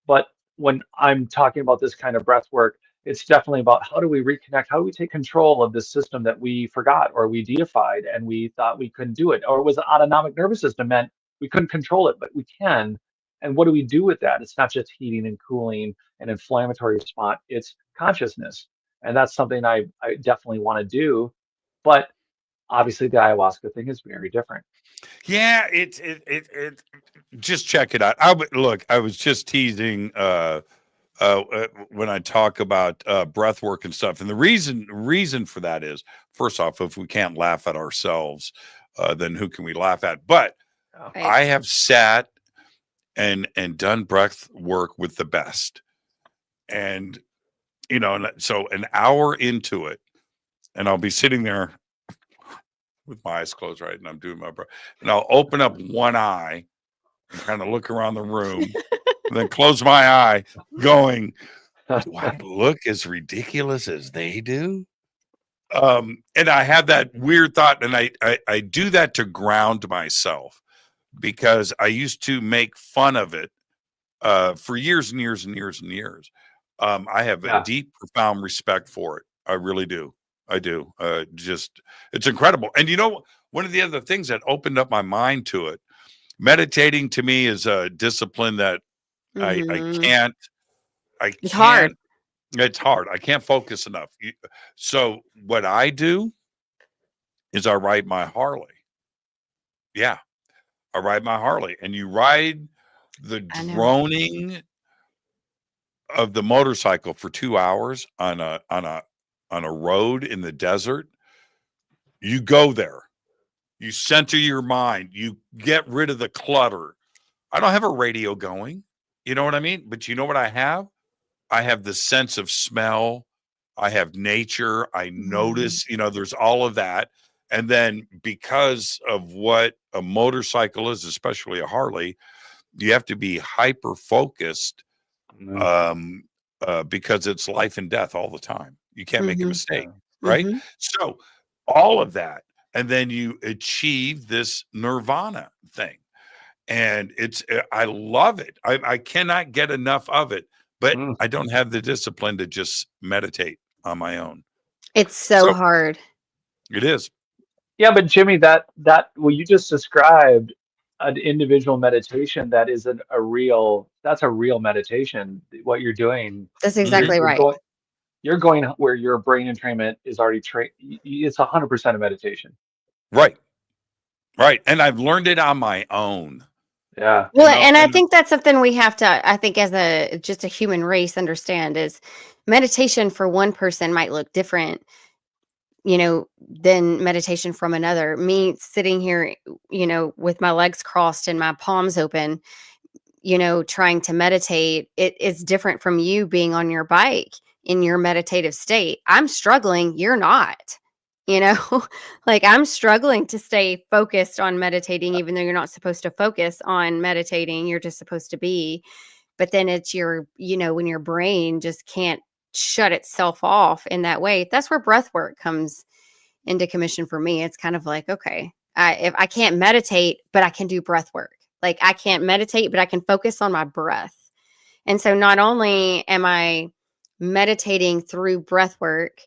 but when I'm talking about this kind of breath work, it's definitely about how do we reconnect? How do we take control of this system that we forgot or we deified and we thought we couldn't do it? Or it was the autonomic nervous system meant we couldn't control it, but we can. And what do we do with that? It's not just heating and cooling and inflammatory response. It's consciousness. And that's something I definitely want to do. But obviously the ayahuasca thing is very different. Yeah, it just check it out. I was just teasing when I talk about breath work and stuff. And the reason for that is, first off, if we can't laugh at ourselves, then who can we laugh at? But I have sat and done breath work with the best. And so an hour into it, and I'll be sitting there with my eyes closed, right? And I'm doing my breath. And I'll open up one eye and kind of look around the room and then close my eye going, do I look as ridiculous as they do? And I have that weird thought, and I do that to ground myself, because I used to make fun of it for years and years and years and years. I have a deep, profound respect for it. I really do. I do. It's incredible. And one of the other things that opened up my mind to it, meditating to me is a discipline that I can't. It's hard. It's hard. I can't focus enough. So what I do is I ride my Harley. Yeah, I ride my Harley, and you ride the droning of the motorcycle for 2 hours on a road in the desert. You go there, you center your mind, you get rid of the clutter. I don't have a radio going, you know what I mean? But you know what I have? I have the sense of smell. I have nature. I notice, there's all of that. And then because of what a motorcycle is, especially a Harley, you have to be hyper focused because it's life and death all the time. You can't make a mistake, right? So all of that, and then you achieve this nirvana thing. And I love it. I cannot get enough of it, but I don't have the discipline to just meditate on my own. It's so hard. It is. Yeah, but Jimmy, that you just described an individual meditation that isn't that's a real meditation. What you're doing. That's exactly right. You're going where your brain entrainment is already trained. It's 100% of meditation. Right. And I've learned it on my own. Yeah. Well, and I think that's something we have to, I think as just a human race understand is meditation for one person might look different, than meditation from another. Me sitting here, with my legs crossed and my palms open, trying to meditate, it is different from you being on your bike in your meditative state. I'm struggling. You're not, like I'm struggling to stay focused on meditating, even though you're not supposed to focus on meditating. You're just supposed to be, but then it's when your brain just can't shut itself off in that way. That's where breath work comes into commission for me. It's kind of like, okay, if I can't meditate, but I can do breath work. Like I can't meditate, but I can focus on my breath. And so not only am I meditating through breath work,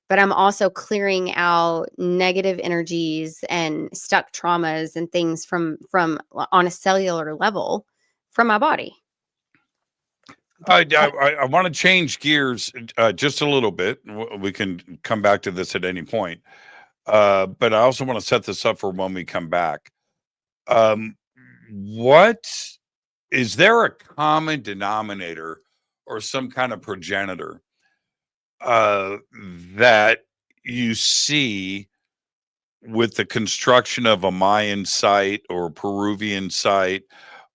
but I'm also clearing out negative energies and stuck traumas and things from on a cellular level from my body. I want to change gears just a little bit. We can come back to this at any point. But I also want to set this up for when we come back. What is there a common denominator or some kind of progenitor that you see with the construction of a Mayan site or Peruvian site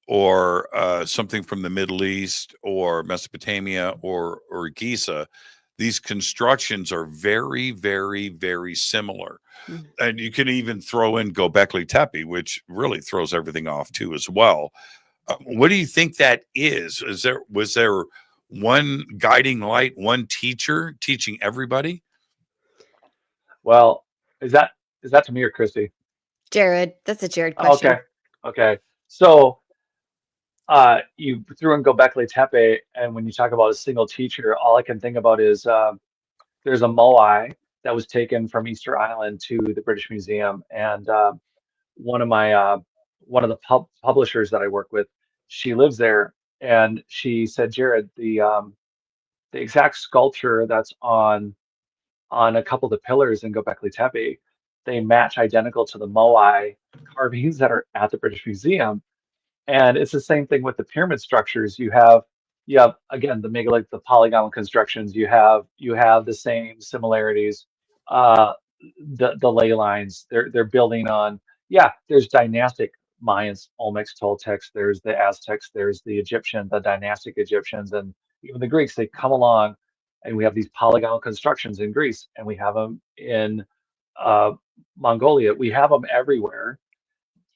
or something from the Middle East or Mesopotamia or Giza? These constructions are very, very, very similar. Mm-hmm. And you can even throw in Göbekli Tepe, which really throws everything off too as well. What do you think that is? Was there one guiding light, one teacher teaching everybody? Well, is that to me or Kristi? Jared, that's a Jared question. Okay. So you threw in Göbekli Tepe, and when you talk about a single teacher, all I can think about is there's a moai that was taken from Easter Island to the British Museum, and one of the publishers that I work with, she lives there, and she said, Jared, the exact sculpture that's on a couple of the pillars in Göbekli Tepe, they match identical to the moai carvings that are at the British Museum. And it's the same thing with the pyramid structures. You have again the megalithic, the polygonal constructions. You have the same similarities. The ley lines. They're building on. Yeah, there's dynastic Mayans, Olmecs, Toltecs. There's the Aztecs. There's the Egyptian, the dynastic Egyptians, and even the Greeks. They come along, and we have these polygonal constructions in Greece, and we have them in Mongolia. We have them everywhere,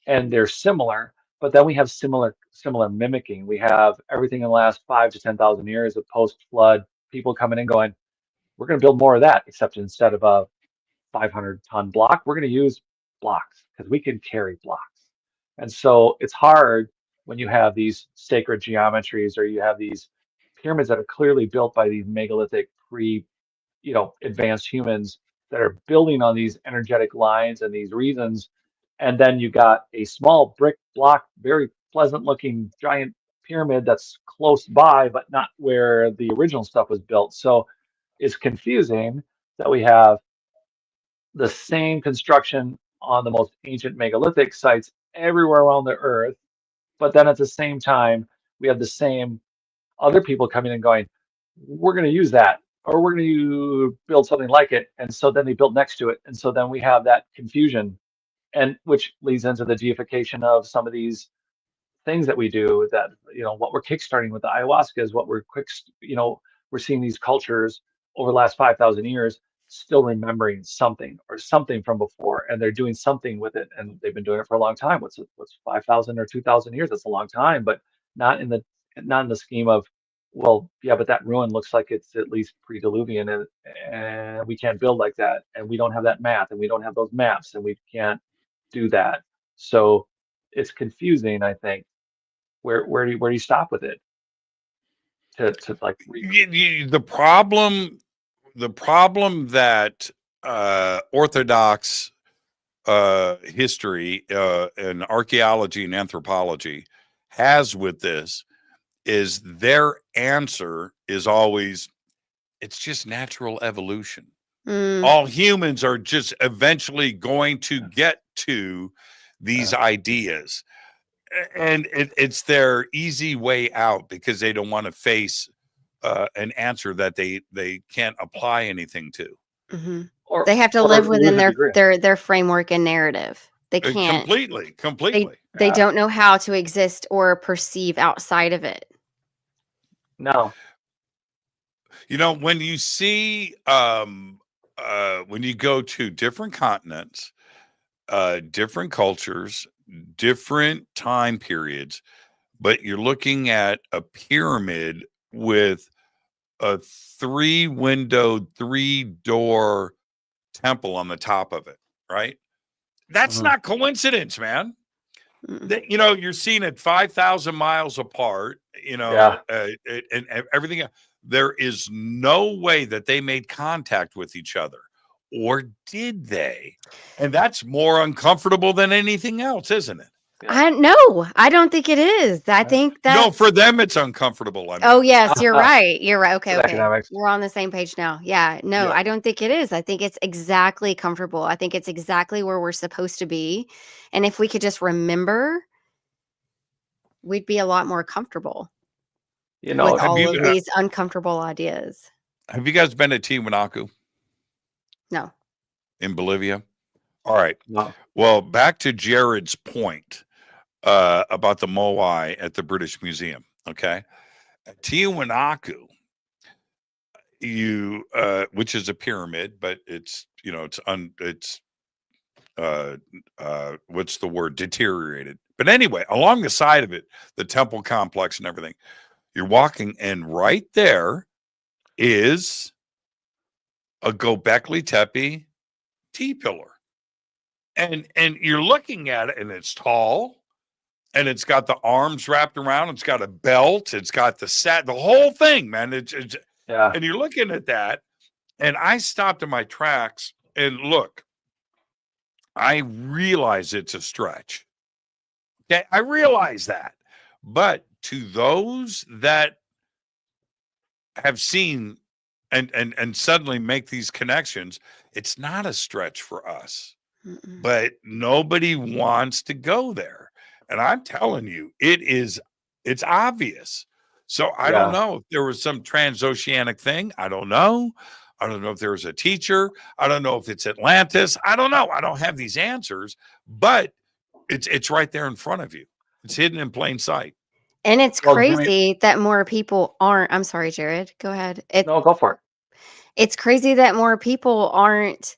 and they're similar. But then we have similar mimicking. We have everything in the last 5 to 10,000 years of post-flood people coming in going, we're going to build more of that, except instead of a 500-ton block, we're going to use blocks because we can carry blocks. And so it's hard when you have these sacred geometries or you have these pyramids that are clearly built by these megalithic advanced humans that are building on these energetic lines and these reasons. And then you got a small brick block, very pleasant looking giant pyramid that's close by, but not where the original stuff was built. So it's confusing that we have the same construction on the most ancient megalithic sites everywhere around the earth. But then at the same time, we have the same other people coming and going, we're going to use that, or we're going to build something like it. And so then they build next to it. And so then we have that confusion. And which leads into the deification of some of these things that we do that, what we're kickstarting with the ayahuasca is what we're we're seeing these cultures over the last 5,000 years still remembering something from before, and they're doing something with it, and they've been doing it for a long time. What's 5,000 or 2,000 years? That's a long time, but not in the scheme of, well, yeah, but that ruin looks like it's at least pre-Diluvian, and we can't build like that, and we don't have that math, and we don't have those maps, and we can't do that. So it's confusing, I think. Where do you stop with it? To like the problem that Orthodox history and archaeology and anthropology has with this is their answer is always, it's just natural evolution. All humans are just eventually going to get to these ideas. and it's their easy way out because they don't want to face an answer that they can't apply anything to. Mm-hmm. Or They have to or live within lose a degree. their framework and narrative. They can't. Completely. They don't know how to exist or perceive outside of it. No. You know, when you see when you go to different continents, different cultures, different time periods, but you're looking at a pyramid with a 3-windowed, 3-door temple on the top of it, right? That's not coincidence, man. You know, you're seeing it 5,000 miles apart, you know, and everything. There is no way that they made contact with each other, or did they? And that's more uncomfortable than anything else, isn't it? I don't think it is. I think that no, for them it's uncomfortable. I mean. Oh yes, you're right. You're right. Okay. Academics. We're on the same page now. Yeah. No, Yeah. I don't think it is. I think it's exactly comfortable. I think it's exactly where we're supposed to be. And if we could just remember, we'd be a lot more comfortable You know, with all of these uncomfortable ideas. Have you guys been to Tiwanaku No. in Bolivia? All right. no. Well, back to Jared's point about the Moai at the British Museum. Okay. At Tiwanaku, which is a pyramid, but it's, you know, it's what's the word? Deteriorated. But anyway, along the side of it, the temple complex and everything, you're walking, and right there is a Göbekli Tepe T-pillar. And you're looking at it, and it's tall, and it's got the arms wrapped around. It's got a belt. It's got the whole thing, man. It's and you're looking at that, and I stopped in my tracks and look. I realize it's a stretch. Okay, I realize that, but to those that have seen and suddenly make these connections, it's not a stretch for us. Mm-mm. But nobody wants to go there. And I'm telling you, it's obvious. So I don't know if there was some transoceanic thing. I don't know. I don't know if there was a teacher. I don't know if it's Atlantis. I don't know. I don't have these answers, but it's right there in front of you. It's hidden in plain sight. And it's crazy that more people aren't. I'm sorry, Jared. Go ahead. No, go for it. It's crazy that more people aren't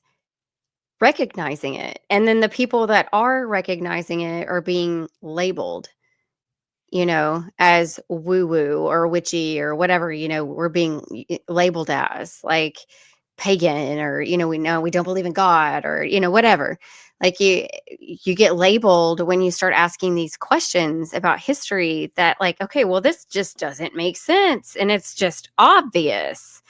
recognizing it. And then the people that are recognizing it are being labeled, you know, as woo-woo or witchy or whatever, you know, we're being labeled as like pagan, or, you know, we don't believe in God, or, you know, whatever. Like you get labeled when you start asking these questions about history that like, okay, well, this just doesn't make sense. And it's just obvious.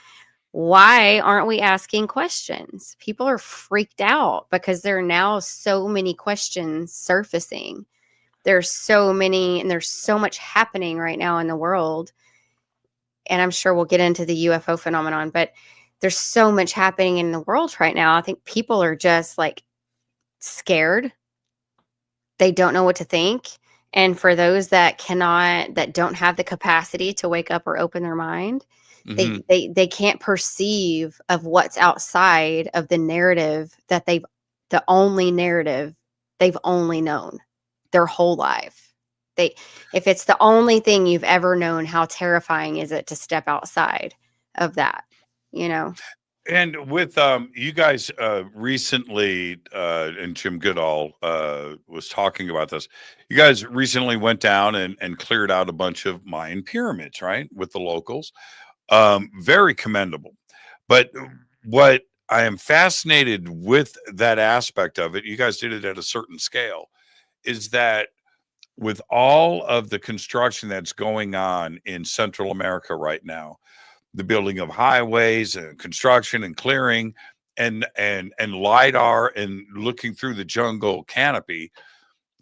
Why aren't we asking questions? People are freaked out because there are now so many questions surfacing. There's so many, and there's so much happening right now in the world. And I'm sure we'll get into the UFO phenomenon, but there's so much happening in the world right now. I think people are just like scared. They don't know what to think. And for those that don't have the capacity to wake up or open their mind, they can't perceive of what's outside of the narrative that the only narrative they've only known their whole life. If it's the only thing you've ever known, how terrifying is it to step outside of that, you know? And with you guys recently, and Jim Goodall was talking about this. You guys recently went down and cleared out a bunch of Mayan pyramids, right, with the locals. Very commendable. But what I am fascinated with that aspect of it, you guys did it at a certain scale, is that with all of the construction that's going on in Central America right now, the building of highways and construction and clearing and LIDAR and looking through the jungle canopy,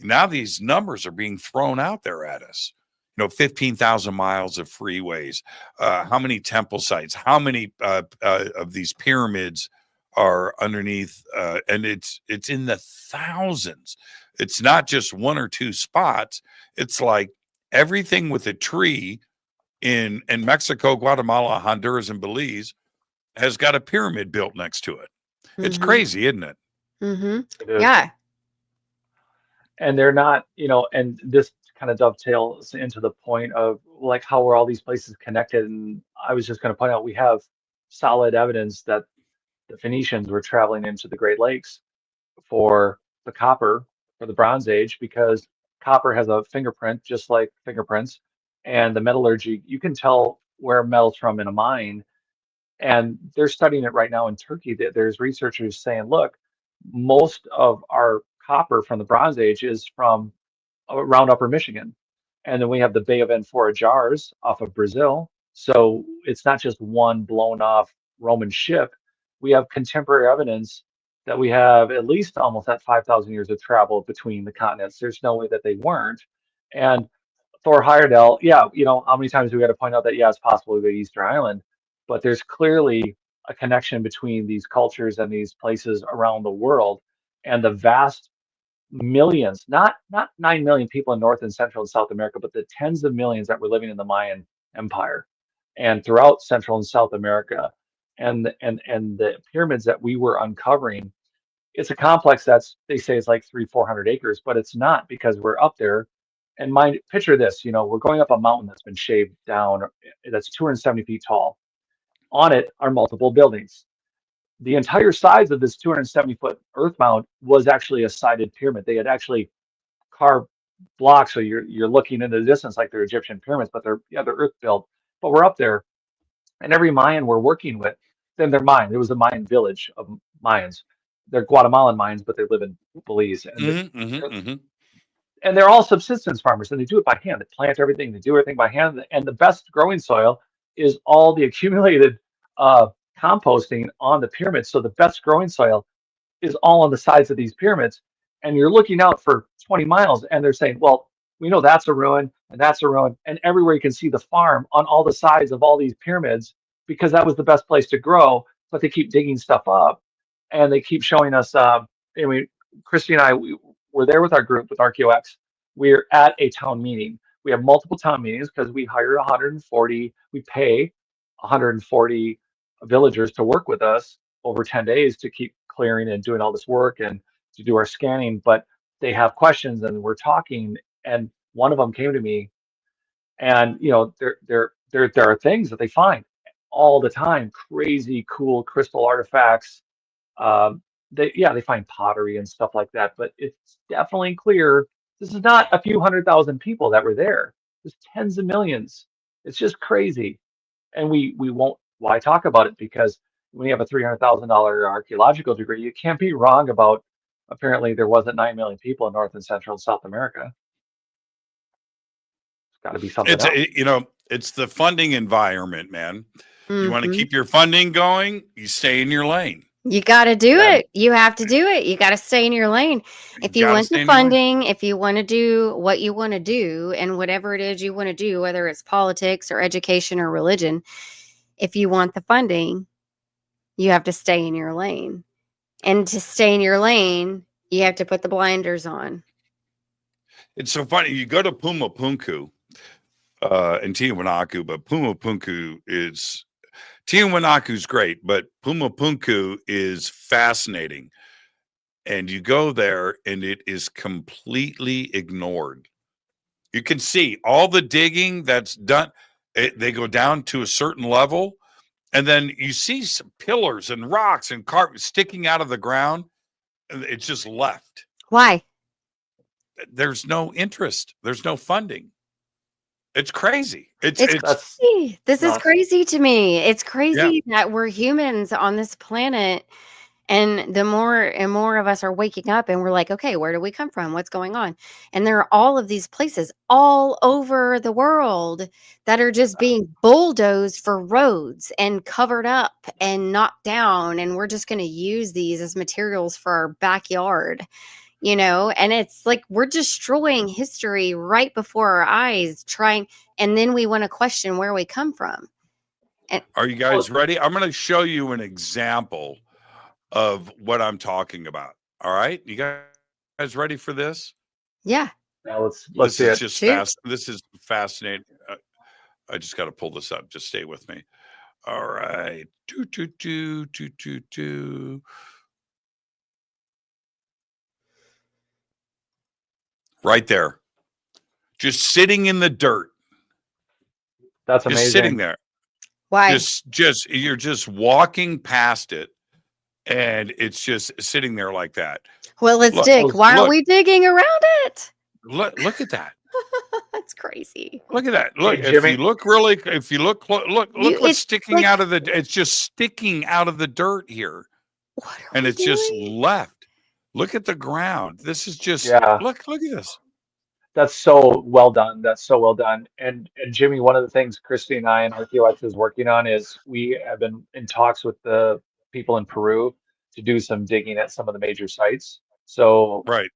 now these numbers are being thrown out there at us. You know, 15,000 miles of freeways, how many temple sites, how many of these pyramids are underneath, and it's in the thousands. It's not just one or two spots. It's like everything with a tree in Mexico, Guatemala, Honduras, and Belize has got a pyramid built next to it. It's crazy, isn't it? Mm-hmm. It is. Yeah. And they're not, and this kind of dovetails into the point of like how are all these places connected. And I was just going to point out we have solid evidence that the Phoenicians were traveling into the Great Lakes for the copper, for the Bronze Age, because copper has a fingerprint just like fingerprints, and the metallurgy, you can tell where metal's from in a mine. And they're studying it right now in Turkey. There's researchers saying, look, most of our copper from the Bronze Age is from around Upper Michigan. And then we have the Bay of Amphora jars off of Brazil. So it's not just one blown off Roman ship. We have contemporary evidence that we have at least almost that 5,000 years of travel between the continents. There's no way that they weren't. And Thor Heyerdahl, yeah, how many times do we got to point out that, yeah, it's possible to go to Easter Island, but there's clearly a connection between these cultures and these places around the world, and the vast millions, not 9 million people in North and Central and South America, but the tens of millions that were living in the Mayan Empire and throughout Central and South America, and the pyramids that we were uncovering. It's a complex that's, they say, it's like 300-400 acres, but it's not, because we're up there. And picture this, we're going up a mountain that's been shaved down, that's 270 feet tall. On it are multiple buildings. The entire size of this 270-foot earth mound was actually a sided pyramid. They had actually carved blocks, so you're looking into the distance like they're Egyptian pyramids, but they're earth built. But we're up there, and every Mayan we're working with, then they're Mayan. There was a Mayan village of Mayans. They're Guatemalan Mayans, but they live in Belize, and they're all subsistence farmers, and they do it by hand. They plant everything, they do everything by hand, and the best growing soil is all the accumulated composting on the pyramids. So the best growing soil is all on the sides of these pyramids, and you're looking out for 20 miles, and they're saying, well, we know that's a ruin, and that's a ruin, and everywhere you can see the farm on all the sides of all these pyramids, because that was the best place to grow. But they keep digging stuff up, and they keep showing us. Kristi and I, we're there with our group with RKEO X. We're at a town meeting. We have multiple town meetings because we hire 140. We pay 140 villagers to work with us over 10 days to keep clearing and doing all this work and to do our scanning. But they have questions, and we're talking. And one of them came to me, and there are things that they find all the time, crazy cool crystal artifacts. They find pottery and stuff like that, but it's definitely clear this is not a few 100,000 people that were there. There's tens of millions. It's just crazy, and we won't. Why talk about it? Because when you have a $300,000 archaeological degree, you can't be wrong about. Apparently, there wasn't 9 million people in North and Central and South America. It's got to be something else. It's the funding environment, man. You want to keep your funding going, you stay in your lane. You got to do it. You have to do it. You got to stay in your lane. If you want the funding, if you want to do what you want to do, and whatever it is you want to do, whether it's politics or education or religion, if you want the funding, you have to stay in your lane. And to stay in your lane, you have to put the blinders on. It's so funny. You go to Pumapunku in Tiwanaku, but Tiwanaku's great, but Pumapunku is fascinating. And you go there and it is completely ignored. You can see all the digging that's done. They go down to a certain level, and then you see some pillars and rocks and carpet sticking out of the ground. And it's just left. Why? There's no interest. There's no funding. It's crazy. It's crazy. This is crazy to me. It's crazy that we're humans on this planet, and the more and more of us are waking up, and we're like, okay, where do we come from? What's going on? And there are all of these places all over the world that are just being bulldozed for roads and covered up and knocked down, and we're just going to use these as materials for our backyard. And it's like we're destroying history right before our eyes, and then we want to question where we come from. Are you guys ready? I'm going to show you an example of what I'm talking about. All right, you guys guys ready for this? Yeah. Now let's see it. This is fascinating. I just got to pull this up. Just stay with me. All right. Right there. Just sitting in the dirt. That's amazing. Just sitting there. Why? Just you're just walking past it, and it's just sitting there like that. Well, let's dig. Why aren't we digging around it? Look at that. That's crazy. Look at that. Look, Hey, Jimmy. look what's sticking out of the. It's just sticking out of the dirt here, and it's just left. Look at the ground. This is just. Yeah. Look at this. That's so well done. That's so well done. And Jimmy, one of the things Kristi and I and RKEO X is working on is we have been in talks with the people in Peru to do some digging at some of the major sites. So right.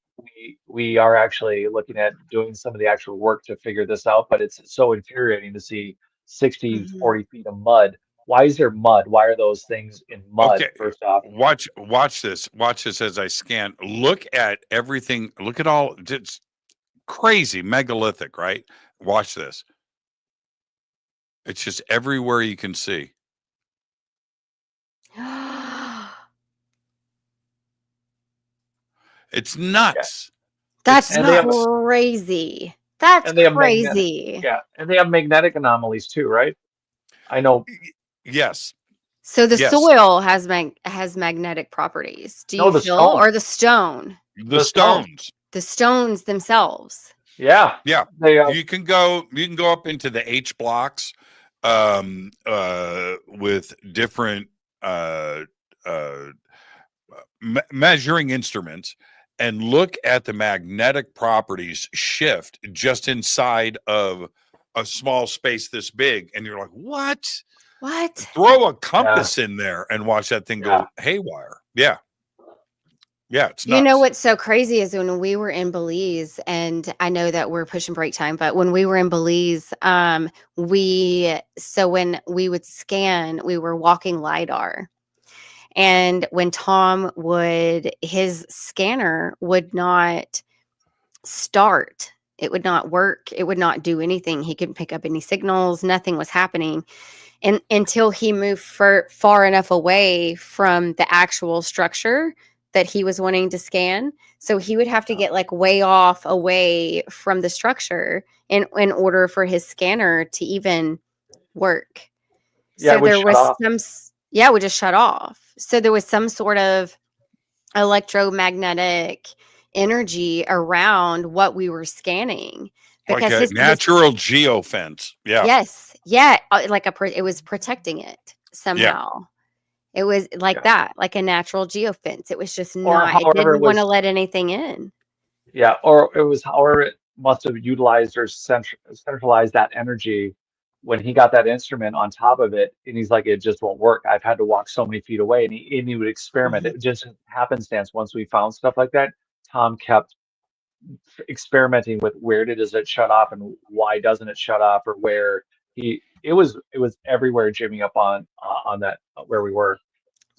We are actually looking at doing some of the actual work to figure this out, but it's so infuriating to see 60, 40 feet of mud. Why is there mud? Why are those things in mud? Okay. First off, Watch this. Watch this as I scan. Look at everything. Look at all. It's crazy megalithic, right? Watch this. It's just everywhere you can see. It's nuts. That's crazy. That's crazy. And they have magnetic anomalies too, right? I know. Yes. So the soil has magnetic properties. Do you feel, or the stone? The stones. The stones themselves. Yeah. Yeah. You can go up into the H blocks with different measuring instruments and look at the magnetic properties shift just inside of a small space this big. And you're like, what? Throw a compass in there and watch that thing go haywire. Yeah. Yeah, it's nuts. You know what's so crazy is when we were in Belize, and I know that we're pushing break time, but when we were in Belize, when we would scan, we were walking LiDAR. And when his scanner would not start, it would not work, it would not do anything. He couldn't pick up any signals, nothing was happening. And until he moved far enough away from the actual structure that he was wanting to scan. So he would have to get like way off away from the structure in order for his scanner to even work. Yeah, so there was it would just shut off. So there was some sort of electromagnetic energy around what we were scanning. Because like a natural geofence. Yeah. Yes. Yeah. It was protecting it somehow. Yeah. It was like that, like a natural geofence. It was just not, it didn't want to let anything in. Yeah. Or it was however it must have utilized or centralized that energy when he got that instrument on top of it. And he's like, it just won't work. I've had to walk so many feet away. And he would experiment. It just happenstance. Once we found stuff like that, Tom kept experimenting with where does it shut off and why doesn't it shut off, or where it was everywhere, Jimmy, up on that where we were.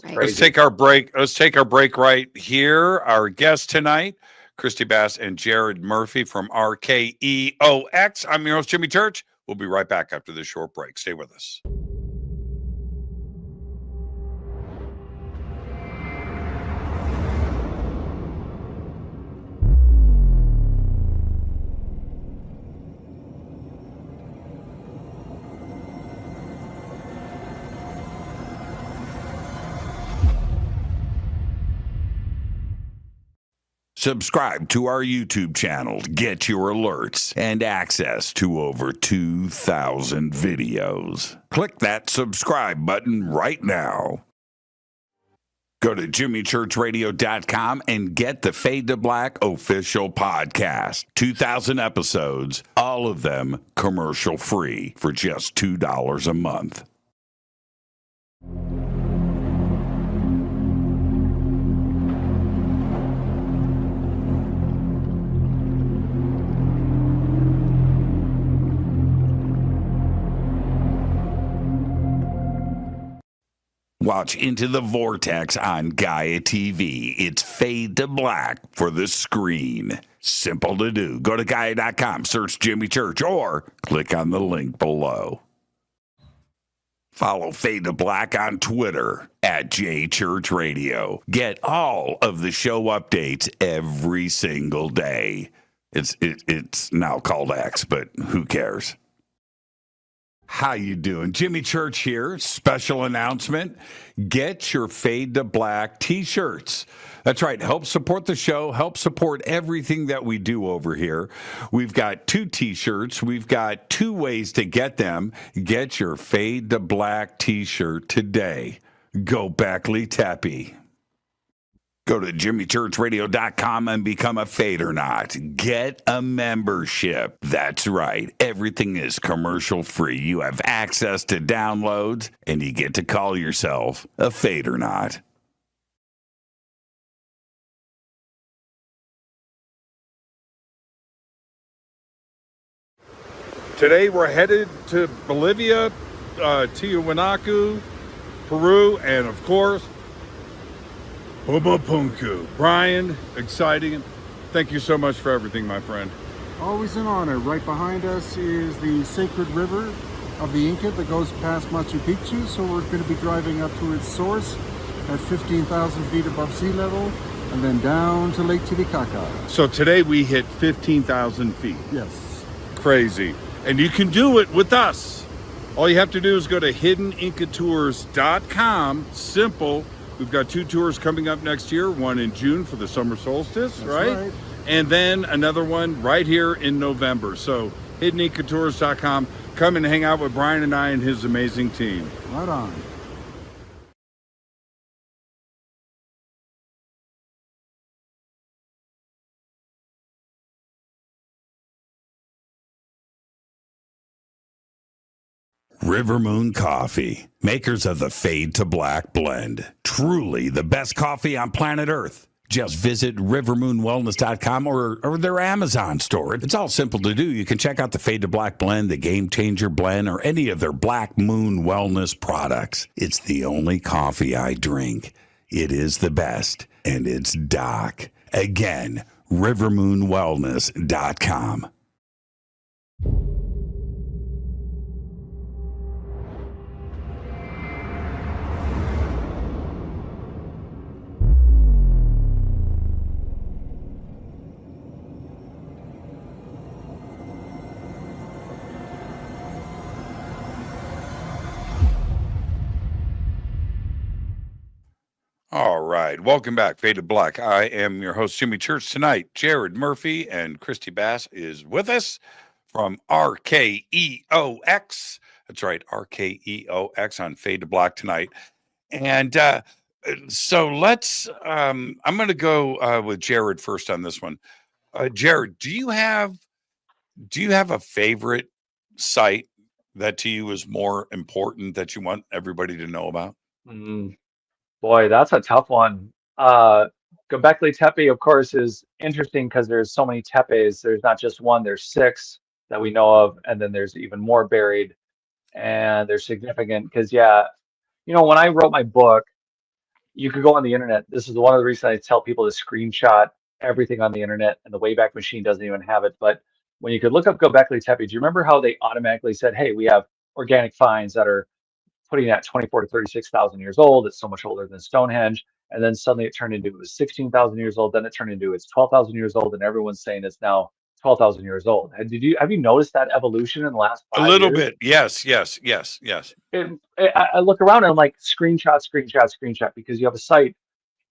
Right. Let's take our break. Let's take our break right here. Our guests tonight, Kristi Bass and Jared Murphy from RKEO X. I'm your host, Jimmy Church. We'll be right back after this short break. Stay with us. Subscribe to our YouTube channel to get your alerts and access to over 2,000 videos. Click that subscribe button right now. Go to jimmychurchradio.com and get the Fade to Black official podcast. 2,000 episodes, all of them commercial free for just $2 a month. launch into the vortex on Gaia TV. It's Fade to Black for the screen. Simple to do. Go to Gaia.com, search Jimmy Church, or click on the link below. Follow Fade to Black on Twitter at JChurchRadio. Get all of the show updates every single day. It's now called X, but who cares? How you doing? Jimmy Church here. Special announcement. Get your Fade to Black T-shirts. That's right. Help support the show. Help support everything that we do over here. We've got 2 T-shirts. We've got 2 ways to get them. Get your Fade to Black T-shirt today. Go Beckley Teppy. Go to jimmychurchradio.com and become a Fadernaut. Get a membership. That's right. Everything is commercial free. You have access to downloads, and you get to call yourself a Fadernaut. Today we're headed to Bolivia, Tiwanaku, Peru, and of course, Pumapunku. Brian, exciting. Thank you so much for everything, my friend. Always an honor. Right behind us is the sacred river of the Inca that goes past Machu Picchu. So we're going to be driving up to its source at 15,000 feet above sea level and then down to Lake Titicaca. So today we hit 15,000 feet. Yes. Crazy. And you can do it with us. All you have to do is go to hiddenincatours.com. Simple. We've got 2 tours coming up next year, one in June for the summer solstice, right? And then another one right here in November. So hiddenincatours.com. Come and hang out with Brian and I and his amazing team. Right on. River Moon Coffee, makers of the Fade to Black blend. Truly the best coffee on planet Earth. Just visit rivermoonwellness.com or their Amazon store. It's all simple to do. You can check out the Fade to Black blend, the Game Changer blend, or any of their Black Moon Wellness products. It's the only coffee I drink. It is the best, and it's Doc. Again, rivermoonwellness.com. All right. Welcome back, Fade to Black. I am your host, Jimmy Church. Tonight, Jared Murphy and Kristi Bass is with us from RKEO X. That's right, RKEO X on Fade to Black tonight. And so let's, I'm going to go with Jared first on this one. Jared, do you have a favorite site that to you is more important that you want everybody to know about? Boy, that's a tough one. Göbekli Tepe, of course, is interesting because there's so many tepes. There's not just one, there's 6 that we know of, and then there's even more buried. And they're significant because, yeah, you know, when I wrote my book, you could go on the internet. This is one of the reasons I tell people to screenshot everything on the internet, and the Wayback Machine doesn't even have it. But when you could look up Göbekli Tepe, do you remember how they automatically said, hey, we have organic finds that are putting at 24 to 36,000 years old. It's so much older than Stonehenge. And then suddenly it turned into it was 16,000 years old. Then it turned into it's 12,000 years old, and everyone's saying it's now 12,000 years old. And have you noticed that evolution in the last 5 years? A little bit. Yes. I look around and I'm like, screenshot, because you have a site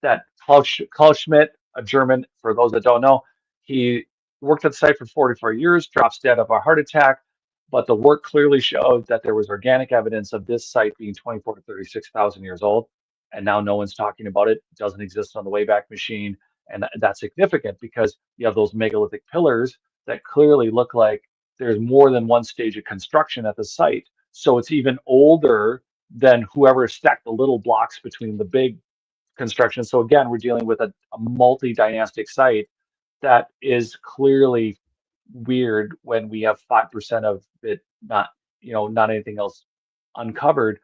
that Klaus Schmidt, a German, for those that don't know, he worked at the site for 44 years, drops dead of a heart attack. But the work clearly showed that there was organic evidence of this site being 24 to 36,000 years old. And now no one's talking about it. It doesn't exist on the Wayback Machine. And that's significant because you have those megalithic pillars that clearly look like there's more than one stage of construction at the site. So it's even older than whoever stacked the little blocks between the big construction. So again, we're dealing with a multi-dynastic site that is clearly weird when we have 5% of it not anything else uncovered.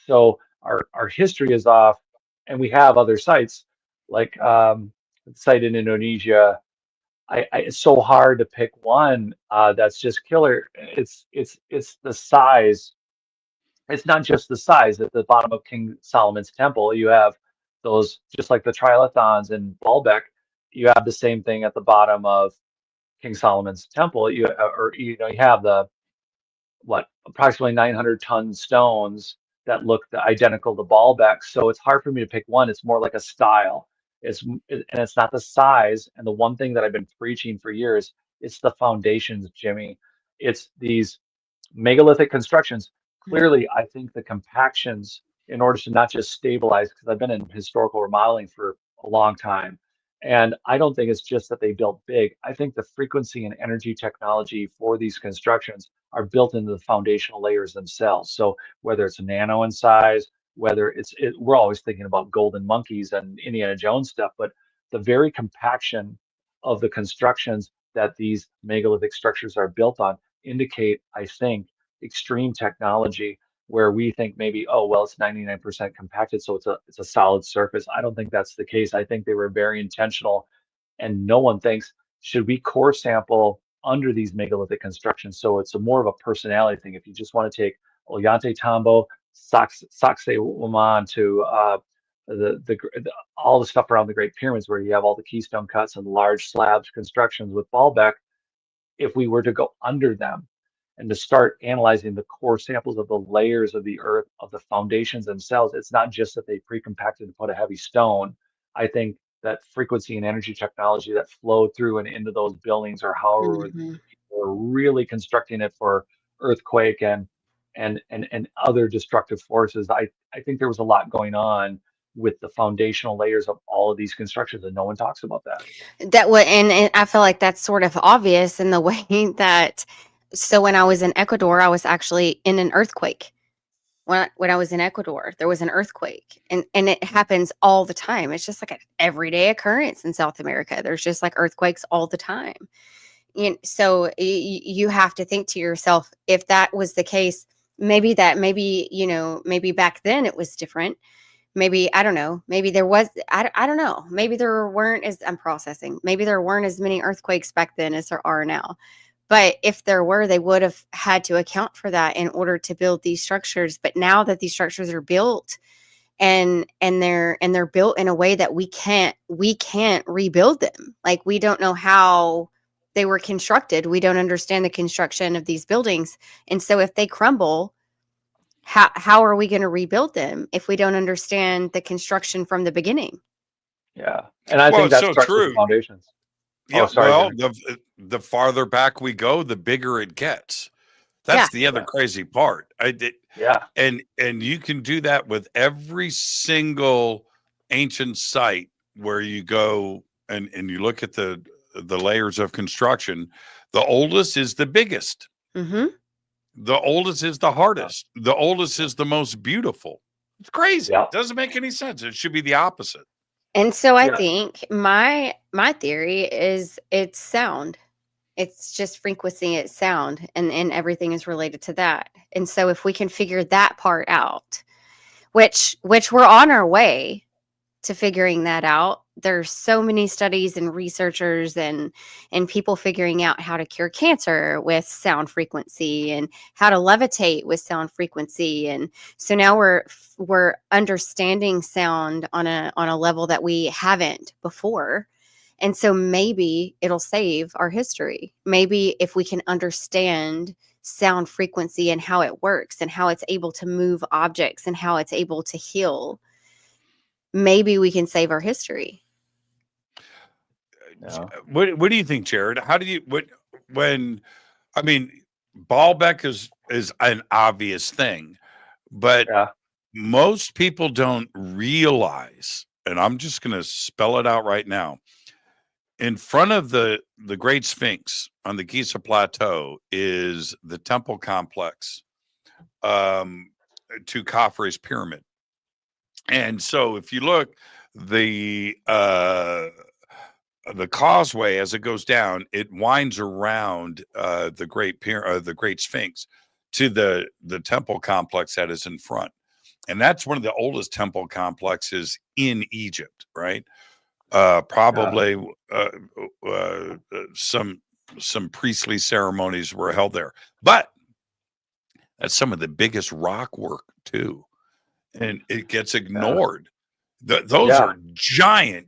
So our history is off, and we have other sites like the site in Indonesia. It's so hard to pick one that's just killer. It's the size. It's not just the size. At the bottom of King Solomon's temple, you have those, just like the trilithons in Baalbek. You have the same thing at the bottom of King Solomon's temple. You have the approximately 900-ton stones that look identical to Baalbek. So it's hard for me to pick one. It's more like a style. And it's not the size. And the one thing that I've been preaching for years, it's the foundations, Jimmy. It's these megalithic constructions. Clearly, I think the compactions, in order to not just stabilize, because I've been in historical remodeling for a long time, and I don't think it's just that they built big. I think the frequency and energy technology for these constructions are built into the foundational layers themselves. So whether it's nano in size, we're always thinking about golden monkeys and Indiana Jones stuff, but the very compaction of the constructions that these megalithic structures are built on indicate, I think, extreme technology where we think maybe, oh, well, it's 99% compacted, so it's a solid surface. I don't think that's the case. I think they were very intentional, and no one thinks, should we core sample under these megalithic constructions? So it's more of a personality thing. If you just want to take Ollantaytambo, Sacsayhuaman to all the stuff around the Great Pyramids, where you have all the keystone cuts and large slabs constructions with Baalbek, if we were to go under them and to start analyzing the core samples of the layers of the earth, of the foundations themselves, it's not just that they pre-compacted and put a heavy stone. I think that frequency and energy technology that flowed through and into those buildings, or however Mhm. people are really constructing it for earthquake and other destructive forces. I think there was a lot going on with the foundational layers of all of these constructions, and no one talks about that. And I feel like that's sort of obvious in the way that, so when I was in Ecuador, I was actually in an earthquake. When I was in Ecuador, there was an earthquake, and it happens all the time. It's just like an everyday occurrence in South America. There's just like earthquakes all the time. So you have to think to yourself, if that was the case, maybe back then it was different. Maybe, I don't know, maybe there was, I don't know, maybe there weren't I'm processing, maybe there weren't as many earthquakes back then as there are now. But if there were, they would have had to account for that in order to build these structures. But now that these structures are built, and they're built in a way that we can't rebuild them. Like, we don't know how they were constructed. We don't understand the construction of these buildings. And so if they crumble, how are we going to rebuild them if we don't understand the construction from the beginning? Yeah. And I think that starts with the foundations. Yeah, oh, sorry, well, the farther back we go, the bigger it gets. That's the other crazy part. And you can do that with every single ancient site where you go and you look at the layers of construction. The oldest is the biggest. Mm-hmm. The oldest is the hardest. The oldest is the most beautiful. It's crazy. It doesn't make any sense. It should be the opposite. And so I think my theory is it's sound. It's just frequency, it's sound, and everything is related to that. And so if we can figure that part out, which we're on our way to figuring that out. There's so many studies and researchers and people figuring out how to cure cancer with sound frequency and how to levitate with sound frequency. And so now we're understanding sound on a level that we haven't before. And so maybe it'll save our history. Maybe if we can understand sound frequency and how it works and how it's able to move objects and how it's able to heal, maybe we can save our history. Yeah. What do you think, Jared? How do you Baalbek is an obvious thing, but most people don't realize, and I'm just going to spell it out right now. In front of the Great Sphinx on the Giza Plateau is the temple complex to Khafre's pyramid. And so if you look, the causeway as it goes down, it winds around the Great Sphinx to the temple complex that is in front. And that's one of the oldest temple complexes in Egypt, right? Probably some priestly ceremonies were held there, but that's some of the biggest rock work too, and it gets ignored. Those are giant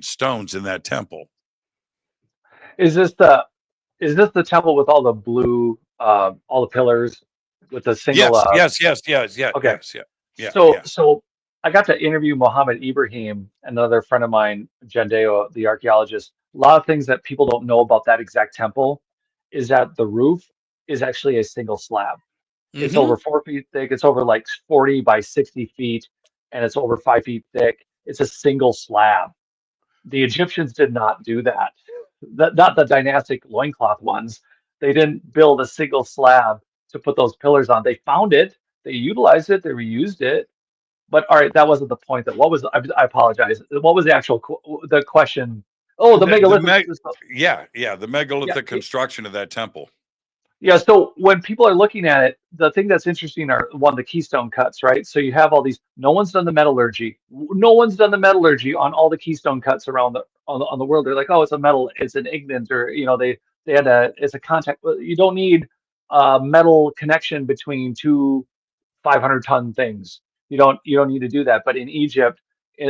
stones in that temple. Is this the temple with all the blue, all the pillars with the single? Yes. Okay. Yeah. So I got to interview Mohammed Ibrahim, another friend of mine, Jandeo, the archaeologist. A lot of things that people don't know about that exact temple is that the roof is actually a single slab. It's over 4 feet thick. It's over like 40 by 60 feet, and it's over 5 feet thick. It's a single slab. The Egyptians did not do that. Not the dynastic loincloth ones. They didn't build a single slab to put those pillars on. They found it, they utilized it, they reused it. But all right, that wasn't the point. I apologize. What was the actual the question? Oh, the megalithic. The megalithic construction of that temple. Yeah, so when people are looking at it, the thing that's interesting are the keystone cuts, right? So you have all these. No one's done the metallurgy. No one's done the metallurgy on all the keystone cuts around on the world. They're like, oh, it's a metal, it's an igneous, or they had it's a contact. You don't need a metal connection between two 500-ton things. You don't need to do that. But in Egypt,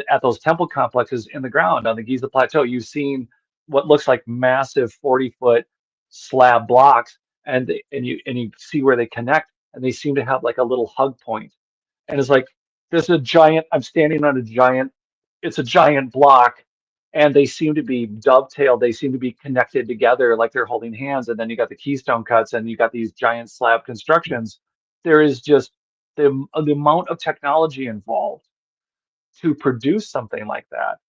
at those temple complexes in the ground on the Giza Plateau, you've seen what looks like massive 40-foot slab blocks. And you see where they connect, and they seem to have like a little hug point. And it's like there's a giant. I'm standing on a giant. It's a giant block, and they seem to be dovetailed. They seem to be connected together, like they're holding hands. And then you got the keystone cuts, and you got these giant slab constructions. There is just the amount of technology involved to produce something like that.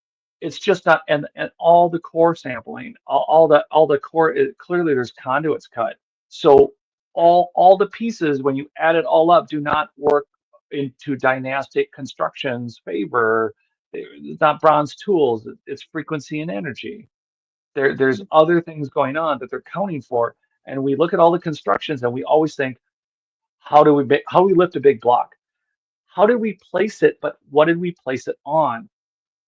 It's just not, and all the core sampling, all the core. Clearly, there's conduits cut. So all the pieces, when you add it all up, do not work into dynastic construction's favor. It's not bronze tools. It's frequency and energy. There's other things going on that they're counting for. And we look at all the constructions, and we always think, how do we lift a big block? How did we place it? But what did we place it on?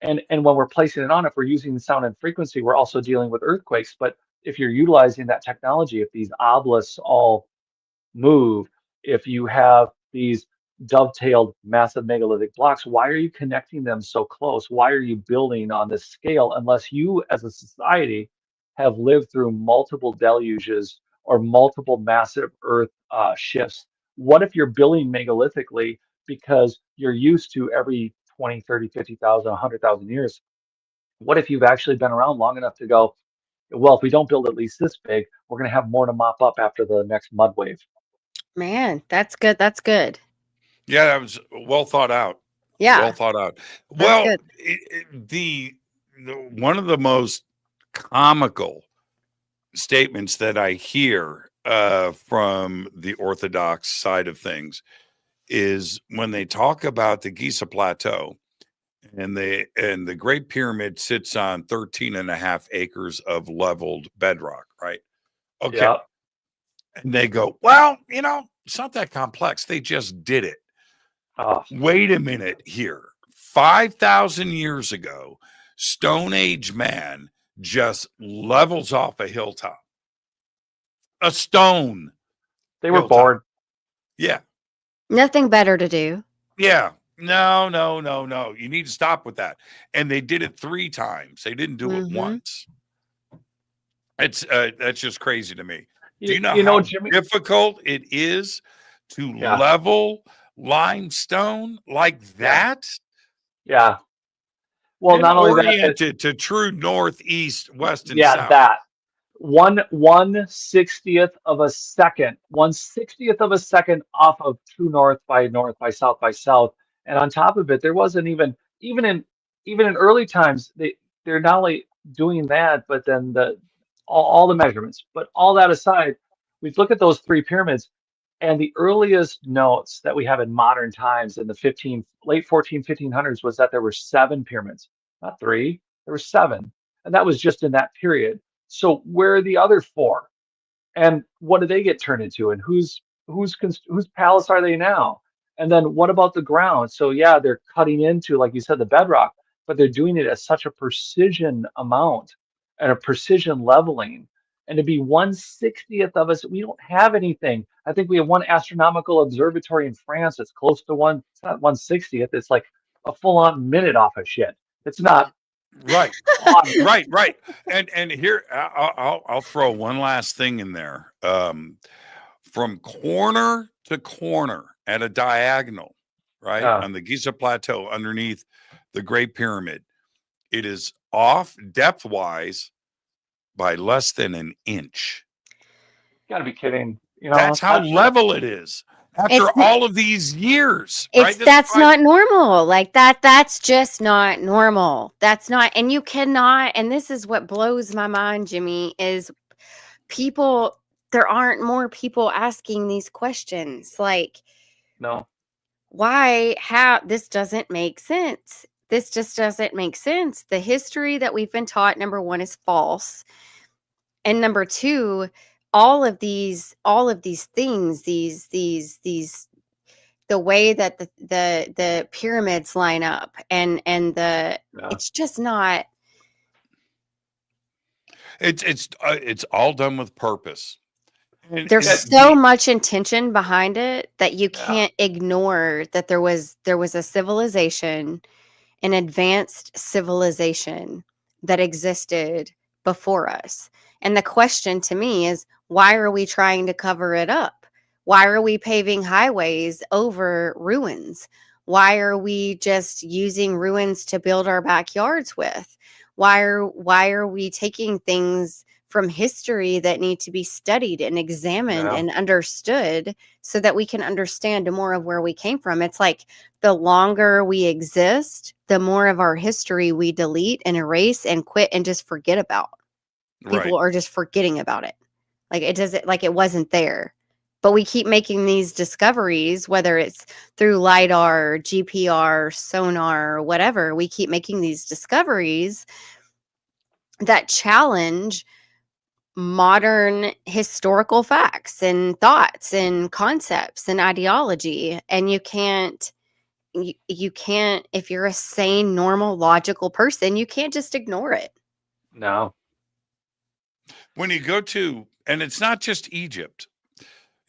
And when we're placing it on, if we're using the sound and frequency, we're also dealing with earthquakes. But if you're utilizing that technology, if these obelisks all move, if you have these dovetailed massive megalithic blocks, why are you connecting them so close? Why are you building on this scale unless you as a society have lived through multiple deluges or multiple massive earth shifts? What if you're building megalithically because you're used to every 20, 30, 50,000, 100,000 years? What if you've actually been around long enough to go, well, if we don't build at least this big, we're going to have more to mop up after the next mud wave? Man, that's good. That's good. Yeah, that was well thought out. Yeah. Well thought out. That's Well, good. the one of the most comical statements that I hear from the Orthodox side of things is when they talk about the Giza Plateau, and the Great Pyramid sits on 13.5 acres of leveled bedrock, right? Okay. Yeah. And they go, well, it's not that complex. They just did it. Wait a minute here. 5,000 years ago, Stone Age man just levels off a hilltop. A stone. They were bored. Yeah. Nothing better to do. Yeah. No. You need to stop with that. And they did it 3 times. They didn't do it once. It's that's just crazy to me. Do you know how Jimmy, difficult it is to level limestone like that? Yeah. Well, and not only that, oriented to true northeast, west, and yeah, south. that 1/60th of a second, 1/60th of a second off of true north by south, and on top of it, there wasn't even in early times they're not only doing that, but then all the measurements. But all that aside, we look at those 3 pyramids, and the earliest notes that we have in modern times in the late 1500s was that there were 7 pyramids, not 3. There were 7, and that was just in that period. So where are the other 4? And what do they get turned into? And whose palace are they now? And then what about the ground? So yeah, they're cutting into, like you said, the bedrock, but they're doing it at such a precision amount and a precision leveling. And to be 1/60th of us, we don't have anything. I think we have one astronomical observatory in France that's close to one. It's not 1/60th. It's like a full-on minute off of shit. It's not. Right, right. And here I'll throw one last thing in there. From corner to corner at a diagonal, right on the Giza Plateau underneath the Great Pyramid, it is off depth-wise by less than an inch. You gotta be kidding. That's how level it is after all of these years. Right? That's not normal. Like that's just not normal. That's not, and you cannot, and this is what blows my mind, Jimmy, is there aren't more people asking these questions. Like, no. Why, how, this doesn't make sense. This just doesn't make sense. The history that we've been taught, number one, is false. And number two, all of these things, the way that the pyramids line up and it's just not. It's all done with purpose. There's so much intention behind it that you can't ignore that there was a civilization, an advanced civilization that existed before us. And the question to me is, why are we trying to cover it up? Why are we paving highways over ruins? Why are we just using ruins to build our backyards with? Why are we taking things from history that need to be studied and examined and understood so that we can understand more of where we came from? It's like the longer we exist, the more of our history we delete and erase and quit and just forget about. People are just forgetting about it. Like it wasn't there. But we keep making these discoveries, whether it's through LiDAR, GPR, sonar, or whatever. We keep making these discoveries that challenge modern historical facts and thoughts and concepts and ideology. And you can't, if you're a sane, normal, logical person, you can't just ignore it. No. When you go to, and it's not just Egypt,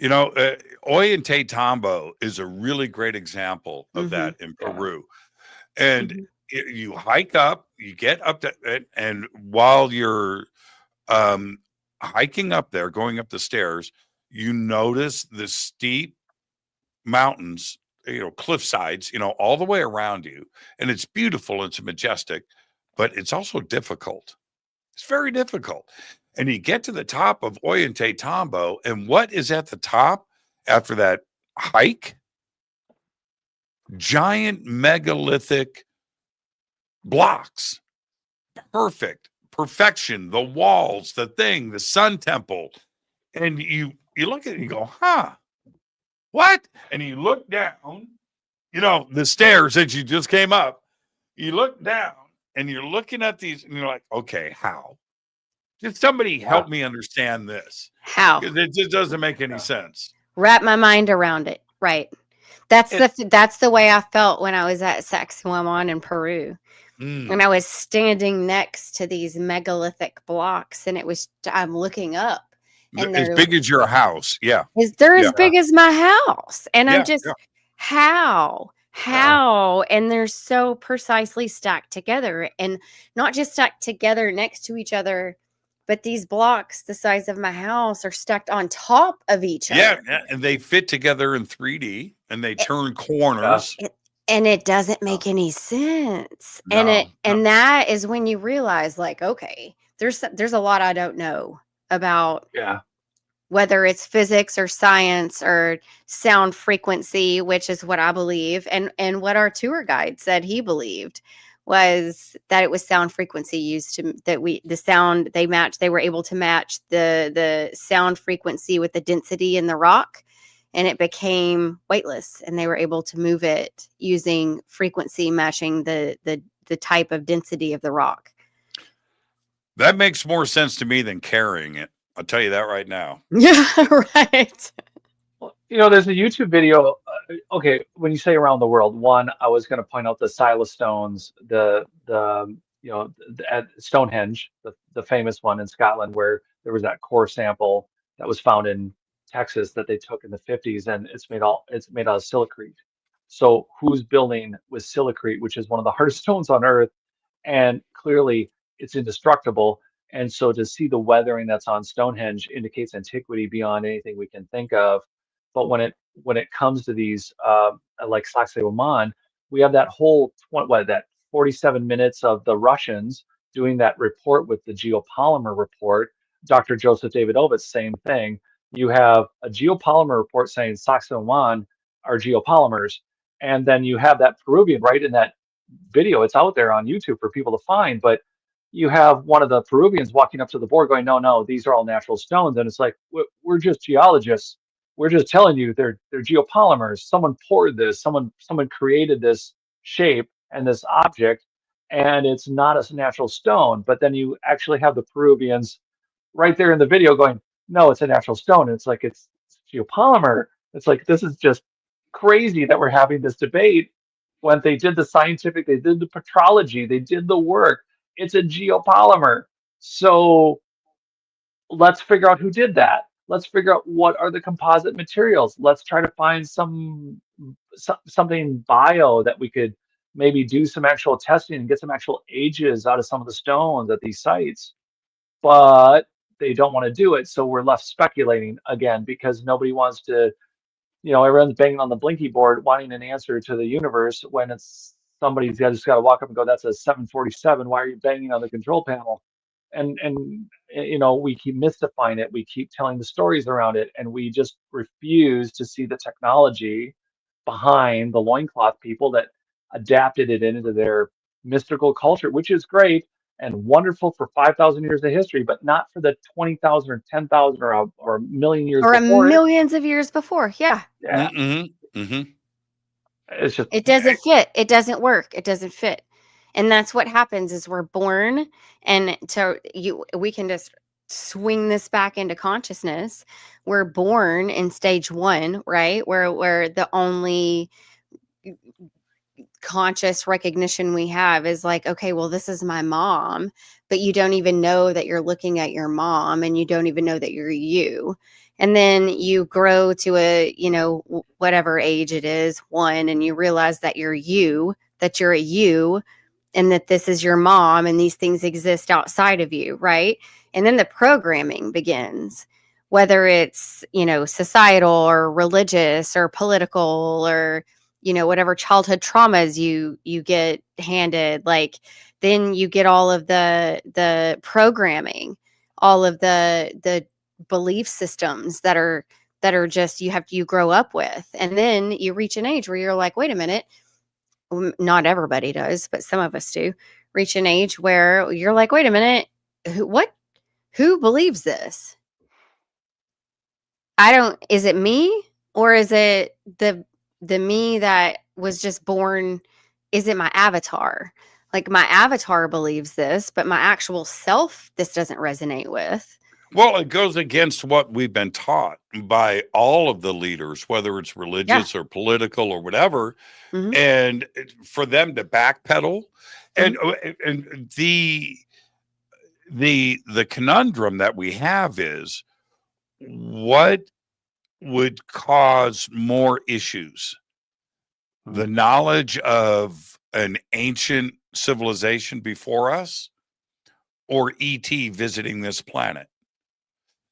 Ollantaytambo is a really great example of that in Peru. And you hike up, you get up to it, and while you're hiking up there, going up the stairs, you notice the steep mountains, cliff sides, all the way around you. And it's beautiful, it's majestic, but it's also difficult. It's very difficult. And you get to the top of Ollantaytambo, and what is at the top after that hike? Giant megalithic blocks. Perfection, the walls, the sun temple. And you look at it and you go, what? And you look down, the stairs that you just came up, you look down and you're looking at these and you're like, okay, how? Did somebody help me understand this? How? It just doesn't make any sense. Wrap my mind around it. Right. That's the way I felt when I was at Sacsayhuaman in Peru. And I was standing next to these megalithic blocks, and I'm looking up. And as big as your house. Yeah. They're as big as my house. And I'm just, how? And they're so precisely stacked together, and not just stacked together next to each other, but these blocks the size of my house are stacked on top of each other. Yeah, and they fit together in 3D, and they turn corners. And it doesn't make any sense. And that is when you realize, like, okay, there's a lot I don't know about whether it's physics or science or sound frequency, which is what I believe. And what our tour guide said he believed was that it was sound frequency used to they were able to match the sound frequency with the density in the rock, and it became weightless, and they were able to move it using frequency matching the type of density of the rock. That makes more sense to me than carrying it. I'll tell you that right now. Yeah, right. Well, there's a YouTube video. okay, when you say around the world, one, I was going to point out the Sila stones, at Stonehenge, the famous one in Scotland, where there was that core sample that was found in Texas that they took in the 50s, and it's made out of silicate. So who's building with silicate, which is one of the hardest stones on Earth, and clearly it's indestructible. And so to see the weathering that's on Stonehenge indicates antiquity beyond anything we can think of. But when it comes to these like Sacsayhuaman, we have that whole 47 minutes of the Russians doing that report with the geopolymer report. Dr. Joseph Davidovich, same thing. You have a geopolymer report saying Sacsayhuaman are geopolymers, and then you have that Peruvian right in that video. It's out there on YouTube for people to find, but you have one of the Peruvians walking up to the board going, no, these are all natural stones. And it's like, we're just geologists. We're just telling you they're geopolymers. Someone poured this, someone created this shape and this object, and it's not a natural stone. But then you actually have the Peruvians right there in the video going, no, it's a natural stone. And it's like, it's geopolymer. It's like, this is just crazy that we're having this debate when they did the scientific, they did the petrology, they did the work. It's a geopolymer. So let's figure out who did that. Let's figure out what are the composite materials. Let's try to find something bio that we could maybe do some actual testing and get some actual ages out of some of the stones at these sites. But they don't want to do it. So we're left speculating again because nobody wants to, everyone's banging on the blinky board wanting an answer to the universe when it's somebody's just got to walk up and go, that's a 747. Why are you banging on the control panel? And we keep mystifying it. We keep telling the stories around it, and we just refuse to see the technology behind the loincloth people that adapted it into their mystical culture, which is great and wonderful for 5,000 years of history, but not for the 20,000 or 10,000 or a million years or before millions of years before. Yeah. It's just, it doesn't fit. It doesn't work. It doesn't fit. And that's what happens is we're born, and we can just swing this back into consciousness. We're born in stage 1, right? Where the only conscious recognition we have is like, okay, well, this is my mom, but you don't even know that you're looking at your mom, and you don't even know that you're you. And then you grow to a, whatever age it is, 1, and you realize that you're you, and that this is your mom, and these things exist outside of you, right? And then the programming begins, whether it's, societal or religious or political or, whatever childhood traumas you get handed. Like, then you get all of the programming, all of the belief systems that are just you grow up with. And then you reach an age where you're like, wait a minute. Not everybody does, but some of us do reach an age where you're like, wait a minute, who believes this? Is it me, or is it the me that was just born? Is it my avatar? Like, my avatar believes this, but my actual self, this doesn't resonate with. Well, it goes against what we've been taught by all of the leaders, whether it's religious or political or whatever. Mm-hmm. And for them to backpedal, and the conundrum that we have is, what would cause more issues? The knowledge of an ancient civilization before us, or ET visiting this planet?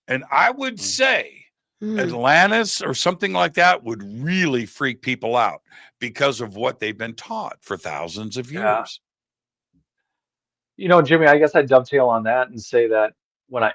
And I would say Atlantis or something like that would really freak people out because of what they've been taught for thousands of years. Jimmy, I guess I'd dovetail on that and say that when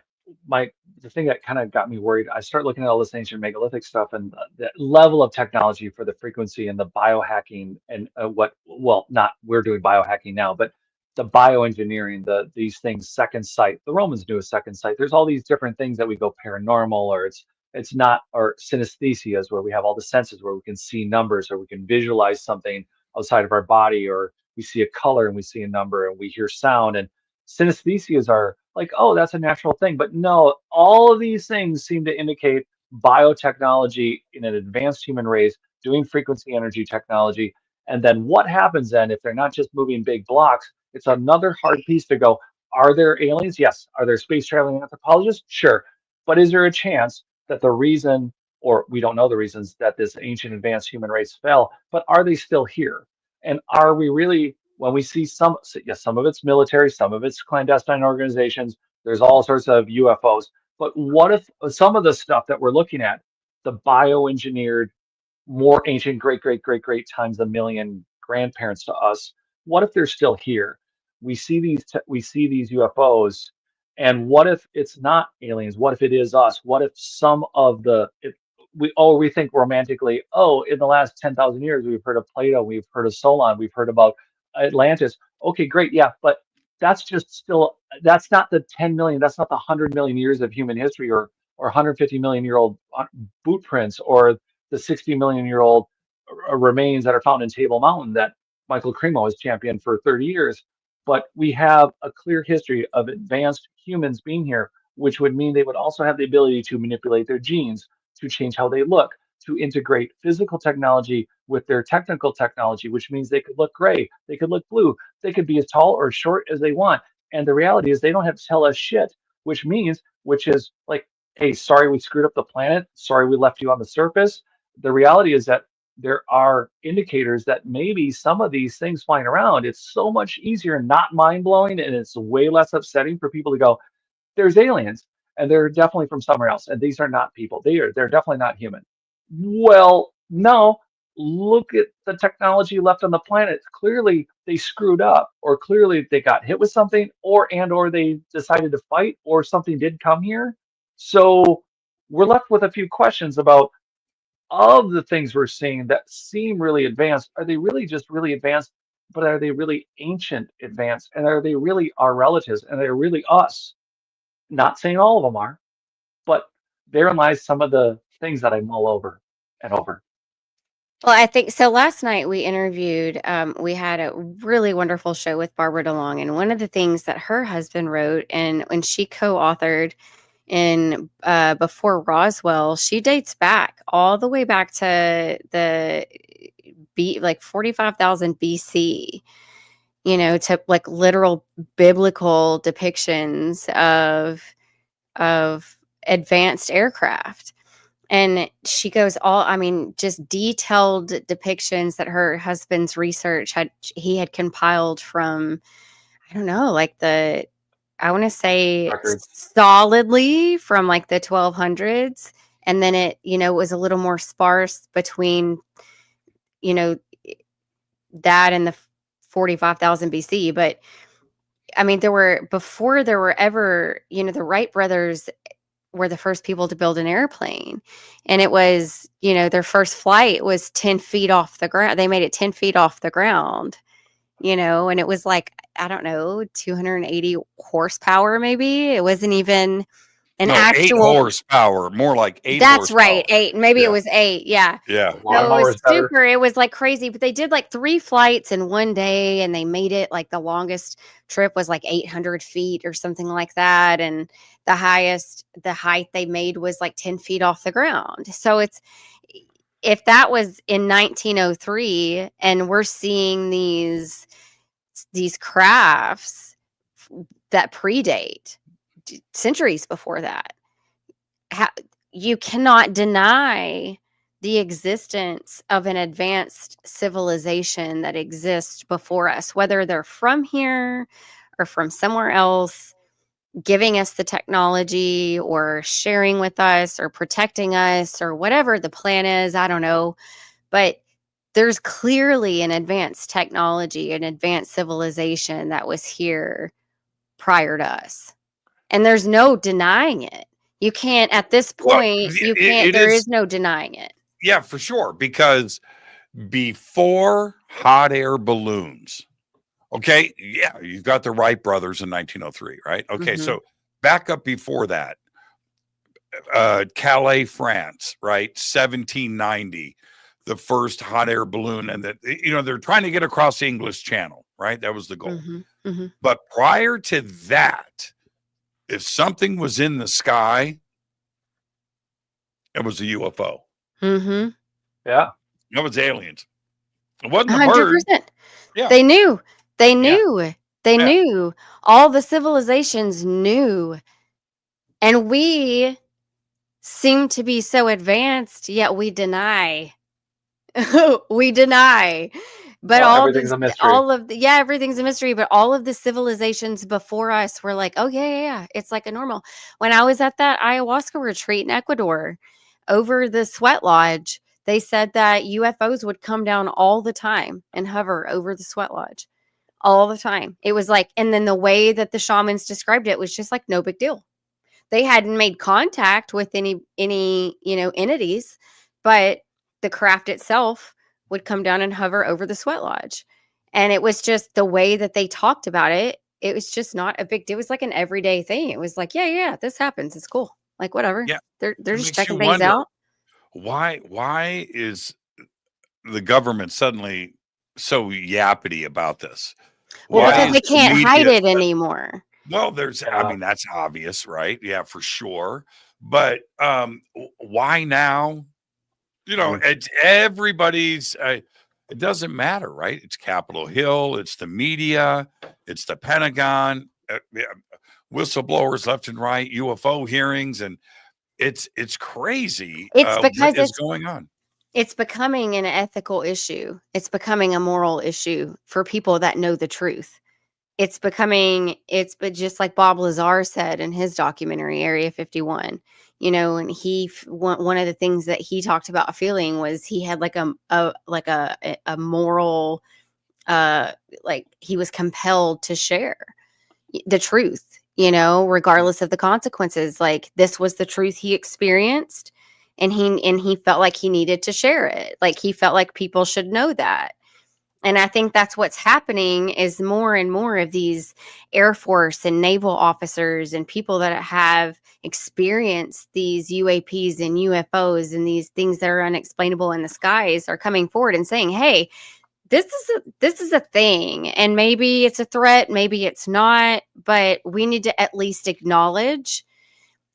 the thing that kind of got me worried, I start looking at all this ancient megalithic stuff and the level of technology for the frequency and the biohacking and not we're doing biohacking now, but the bioengineering, these things, second sight. The Romans do a second sight. There's all these different things that we go paranormal, or it's not, or synesthesias, where we have all the senses where we can see numbers, or we can visualize something outside of our body, or we see a color and we see a number, and we hear sound. And synesthesias are like, oh, that's a natural thing. But no, all of these things seem to indicate biotechnology in an advanced human race, doing frequency energy technology. And then what happens then if they're not just moving big blocks? It's another hard piece to go, are there aliens? Yes. Are there space traveling anthropologists? Sure. But is there a chance that the reason, or we don't know the reasons that this ancient advanced human race fell, but are they still here? And are we really, when we see some, yes, some of it's military, some of it's clandestine organizations, there's all sorts of UFOs. But what if some of the stuff that we're looking at, the bioengineered, more ancient great times a million grandparents to us, what if they're still here? We see these UFOs, and what if it's not aliens? What if it is us? What if some of we think romantically, oh, in the last 10,000 years we've heard of Plato, we've heard of Solon, we've heard about Atlantis. Okay, great, yeah, but that's not the 10 million, that's not the 100 million years of human history, or 150 million year old boot prints, or the 60 million year old remains that are found in Table Mountain that Michael Cremo has championed for 30 years. But we have a clear history of advanced humans being here, which would mean they would also have the ability to manipulate their genes, to change how they look, to integrate physical technology with their technical technology, which means they could look gray, they could look blue, they could be as tall or short as they want. And the reality is they don't have to tell us shit, which is like, hey, sorry we screwed up the planet, sorry we left you on the surface. The reality is that there are indicators that maybe some of these things flying around, it's so much easier, not mind-blowing, and it's way less upsetting for people to go, there's aliens, and they're definitely from somewhere else, and these are not people. They're definitely not human. Well, no, look at the technology left on the planet. Clearly they screwed up, or clearly they got hit with something, or they decided to fight, or something did come here. So we're left with a few questions about, of the things we're seeing that seem really advanced, are they really just really advanced? But are they really ancient advanced? And are they really our relatives? And they're really us? Not saying all of them are, but therein lies some of the things that I mull over and over. Well, I think so. Last night we interviewed, we had a really wonderful show with Barbara DeLong, and one of the things that her husband wrote, and when she co-authored in before Roswell, she dates back all the way back to the like 45,000 BC, to like literal biblical depictions of advanced aircraft. And she goes just detailed depictions that her husband's research he had compiled from, I don't know, like I want to say Records. solidly from like the 1200s. And then it was a little more sparse between, that and the 45,000 BC. But I mean, before there were ever, the Wright brothers were the first people to build an airplane. And it was, their first flight was 10 feet off the ground. They made it 10 feet off the ground, and it was like, I don't know, 280 horsepower, maybe. It wasn't even an actual 8 horsepower, more like 8 That's horsepower. right. 8. Maybe Yeah. it was 8. Yeah. Yeah. So it was super. It was like crazy, but they did like 3 flights in one day, and they made it like the longest trip was like 800 feet or something like that. And the height they made was like 10 feet off the ground. So if that was in 1903 and we're seeing these crafts that predate centuries before that, you cannot deny the existence of an advanced civilization that exists before us, whether they're from here or from somewhere else, giving us the technology or sharing with us or protecting us or whatever the plan is. I don't know. But there's clearly an advanced technology, an advanced civilization that was here prior to us. And there's no denying it. You can't, at this point, there is no denying it. Yeah, for sure. Because before hot air balloons, okay, yeah, you've got the Wright brothers in 1903, right? Okay, so back up before that, Calais, France, right? 1790, the first hot air balloon, and that, they're trying to get across the English Channel, right? That was the goal. But prior to that, if something was in the sky, It was a UFO. Mm-hmm. Yeah. It was aliens. It wasn't a 100%. bird. Yeah. They knew. They Yeah. knew. They Yeah. knew. All the civilizations knew. And we seem to be so advanced, yet we deny. We deny. But Well, all everything's a mystery. everything's a mystery. But all of the civilizations before us were like, oh yeah, it's like a normal. When I was at that ayahuasca retreat in Ecuador, over the sweat lodge, they said that UFOs would come down all the time and hover over the sweat lodge all the time. It was like, and then the way that the shamans described it was just like no big deal. They hadn't made contact with any entities, but the craft itself would come down and hover over the sweat lodge. And it was just the way that they talked about it. It was just not a big deal. It was like an everyday thing. It was like, yeah, this happens. It's cool. Like whatever. Yeah. They're It just makes checking you things wonder, out. Why is the government suddenly so yappity about this? Well, Why because is they the can't media hide it so- anymore. Well, I mean, that's obvious, right? Yeah, for sure. But why now? It's everybody's. It doesn't matter, right? It's Capitol Hill, it's the media, it's the Pentagon, whistleblowers left and right, UFO hearings, and it's crazy. It's because what is going on? It's becoming an ethical issue. It's becoming a moral issue for people that know the truth. But just like Bob Lazar said in his documentary, Area 51, and one of the things that he talked about feeling was he had like a moral, like he was compelled to share the truth, regardless of the consequences. Like this was the truth he experienced, and he felt like he needed to share it. Like he felt like people should know that. And I think that's what's happening is more and more of these Air Force and naval officers and people that have experienced these UAPs and UFOs and these things that are unexplainable in the skies are coming forward and saying, hey, this is a thing, and maybe it's a threat, maybe it's not, but we need to at least acknowledge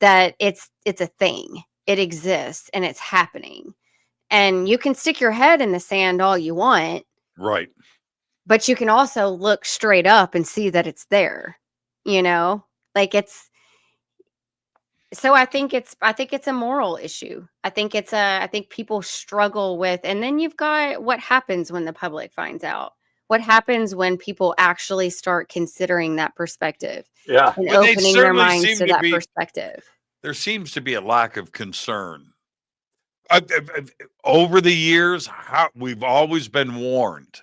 that it's a thing. It exists and it's happening. And you can stick your head in the sand all you want. Right. But you can also look straight up and see that it's there, like it's. So I think it's a moral issue. I think people struggle with, and then you've got what happens when the public finds out. What happens when people actually start considering that perspective? Yeah. And Well, they opening their certainly minds seem to to that be- perspective. There seems to be a lack of concern. Over the years, we've always been warned,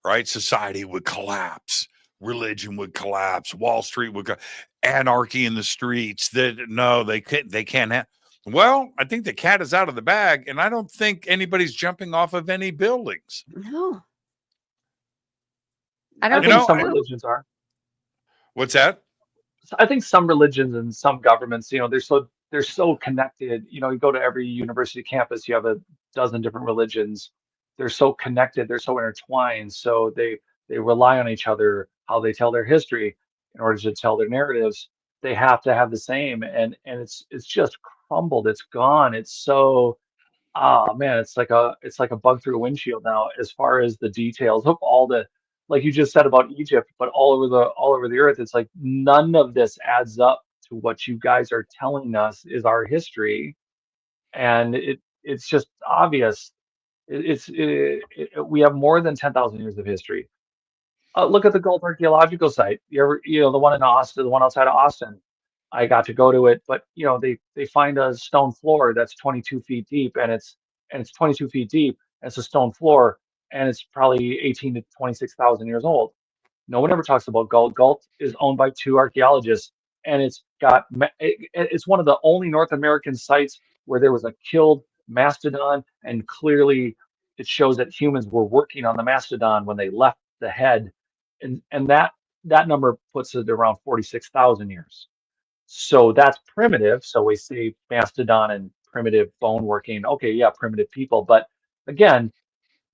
right? Society would collapse, religion would collapse, Wall Street would go, anarchy in the streets. That no, they can't have. Well, I think the cat is out of the bag, and I don't think anybody's jumping off of any buildings. No, I don't think think some so. religions are. What's that? I think some religions and some governments, they're so connected. You go to every university campus, you have a dozen different religions. They're so connected, they're so intertwined. So they rely on each other, how they tell their history in order to tell their narratives. They have to have the same, and it's just crumbled. It's gone. It's so man, it's like a bug through a windshield now as far as the details of all the, like you just said about Egypt, but all over the earth. It's like none of this adds up to what you guys are telling us is our history, and it's just obvious. We have more than 10,000 years of history. Look at the Gulf Archaeological Site. The one in Austin, the one outside of Austin. I got to go to it, but they find a stone floor that's 22 feet deep, and it's 22 feet deep. And it's a stone floor, and it's probably 18 to 26,000 years old. No one ever talks about Galt. Galt is owned by two archaeologists, and it's one of the only North American sites where there was a killed mastodon, and clearly it shows that humans were working on the mastodon when they left the head, and that number puts it around 46,000 years. So that's primitive. So we see mastodon and primitive bone working. Okay, yeah, primitive people. But again,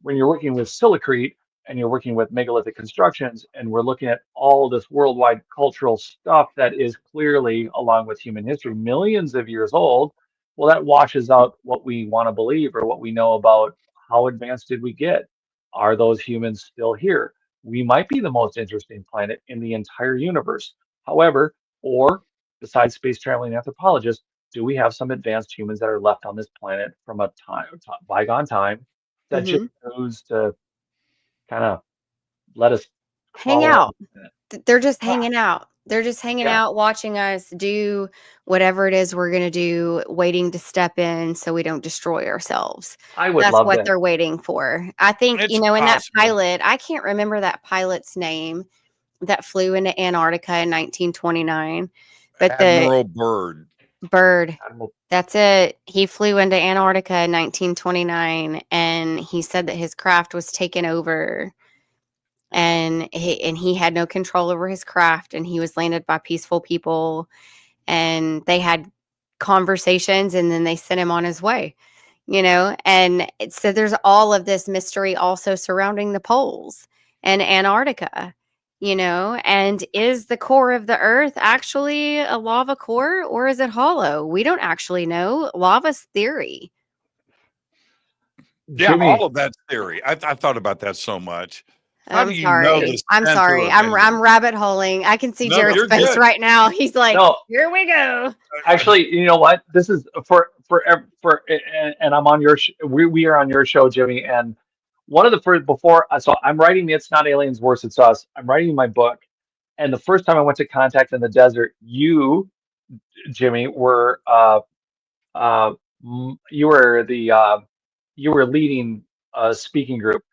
when you're working with silicrete and you're working with megalithic constructions, and we're looking at all this worldwide cultural stuff that is clearly, along with human history, millions of years old, Well, that washes out what we want to believe or what we know about how advanced did we get? Are those humans still here? We might be the most interesting planet in the entire universe. However, or besides space traveling anthropologists, do we have some advanced humans that are left on this planet from a bygone time that just Hmm. choose to kind of let us Hang crawl around out. the planet? They're just Yeah, hanging out. They're just hanging yeah. out, watching us do whatever it is we're going to do, waiting to step in so we don't destroy ourselves. I would That's love what that. they're waiting for. I think, It's in that possible. pilot, I can't remember that pilot's name that flew into Antarctica in 1929, but the Admiral Byrd. Bird, Animal- that's it. He flew into Antarctica in 1929, and he said that his craft was taken over, and he had no control over his craft, and he was landed by peaceful people, and they had conversations, and then they sent him on his way. And so there's all of this mystery also surrounding the poles and Antarctica. And is the core of the earth actually a lava core, or is it hollow? We don't actually know. Lava's theory. Yeah, Jimmy, all of that's theory. I thought about that so much. How do I'm you know sorry. the I'm center sorry. of I'm anything? rabbit holing. I can see No, Jared's you're face good. right now. He's like, no, here we go. actually, you know what? This is and I'm on your we are on your show, Jimmy. And one of the first before, so I'm writing It's Not Aliens, Worse It's Us. I'm writing my book, and the first time I went to Contact in the Desert, you, Jimmy, were you were the you were leading a speaking group,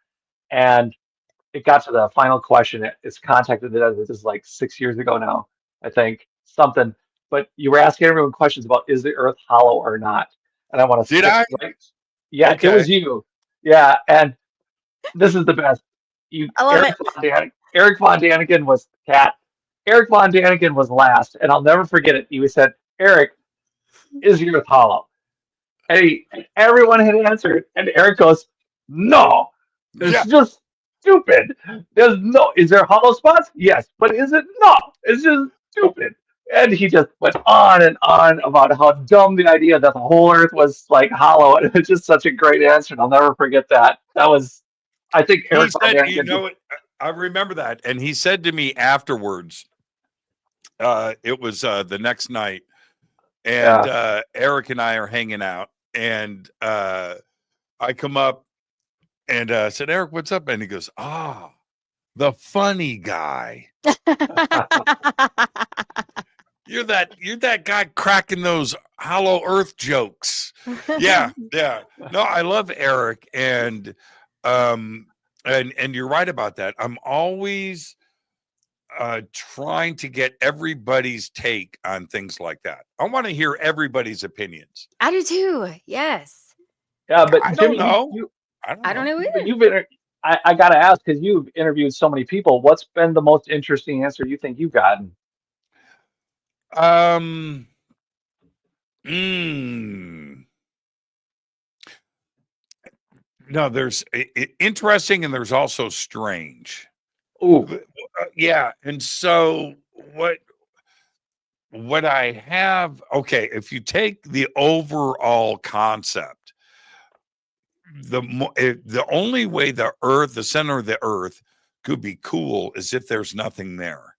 and it got to the final question. It's Contact in the Desert. This is like 6 years ago now, I think, something. But you were asking everyone questions about is the Earth hollow or not? And I want to Did skip I? right. Yeah, it Okay. was you. Yeah, and this is the best. I love it. Eric Von Daniken was cat. Eric Von Daniken was last, and I'll never forget it. He said, "Eric, is the Earth hollow?" And everyone had answered, and Eric goes, "No, it's Yeah. just stupid. There's no. Is there hollow spots? Yes, but is it? No, it's just stupid." And he just went on and on about how dumb the idea that the whole Earth was like hollow. And it was just such a great answer, and I'll never forget that. That was, I think, He Eric Von said, you Daniken. know what? I remember that. And he said to me afterwards, it was the next night, and Eric and I are hanging out, and I come up and said, "Eric, what's up?" And he goes, the funny guy. You're that guy cracking those hollow earth jokes. Yeah. No, I love Eric, and you're right about that. I'm always trying to get everybody's take on things like that. I want to hear everybody's opinions. I do too. Yes. Yeah, but I Jimmy, don't know. you I don't know but either. you've been. I got to ask because you've interviewed so many people. What's been the most interesting answer you think you've gotten? No, there's interesting, and there's also strange. Ooh, Yeah, and so what I have, okay, if you take the overall concept, the only way the earth, the center of the earth, could be cool is if there's nothing there,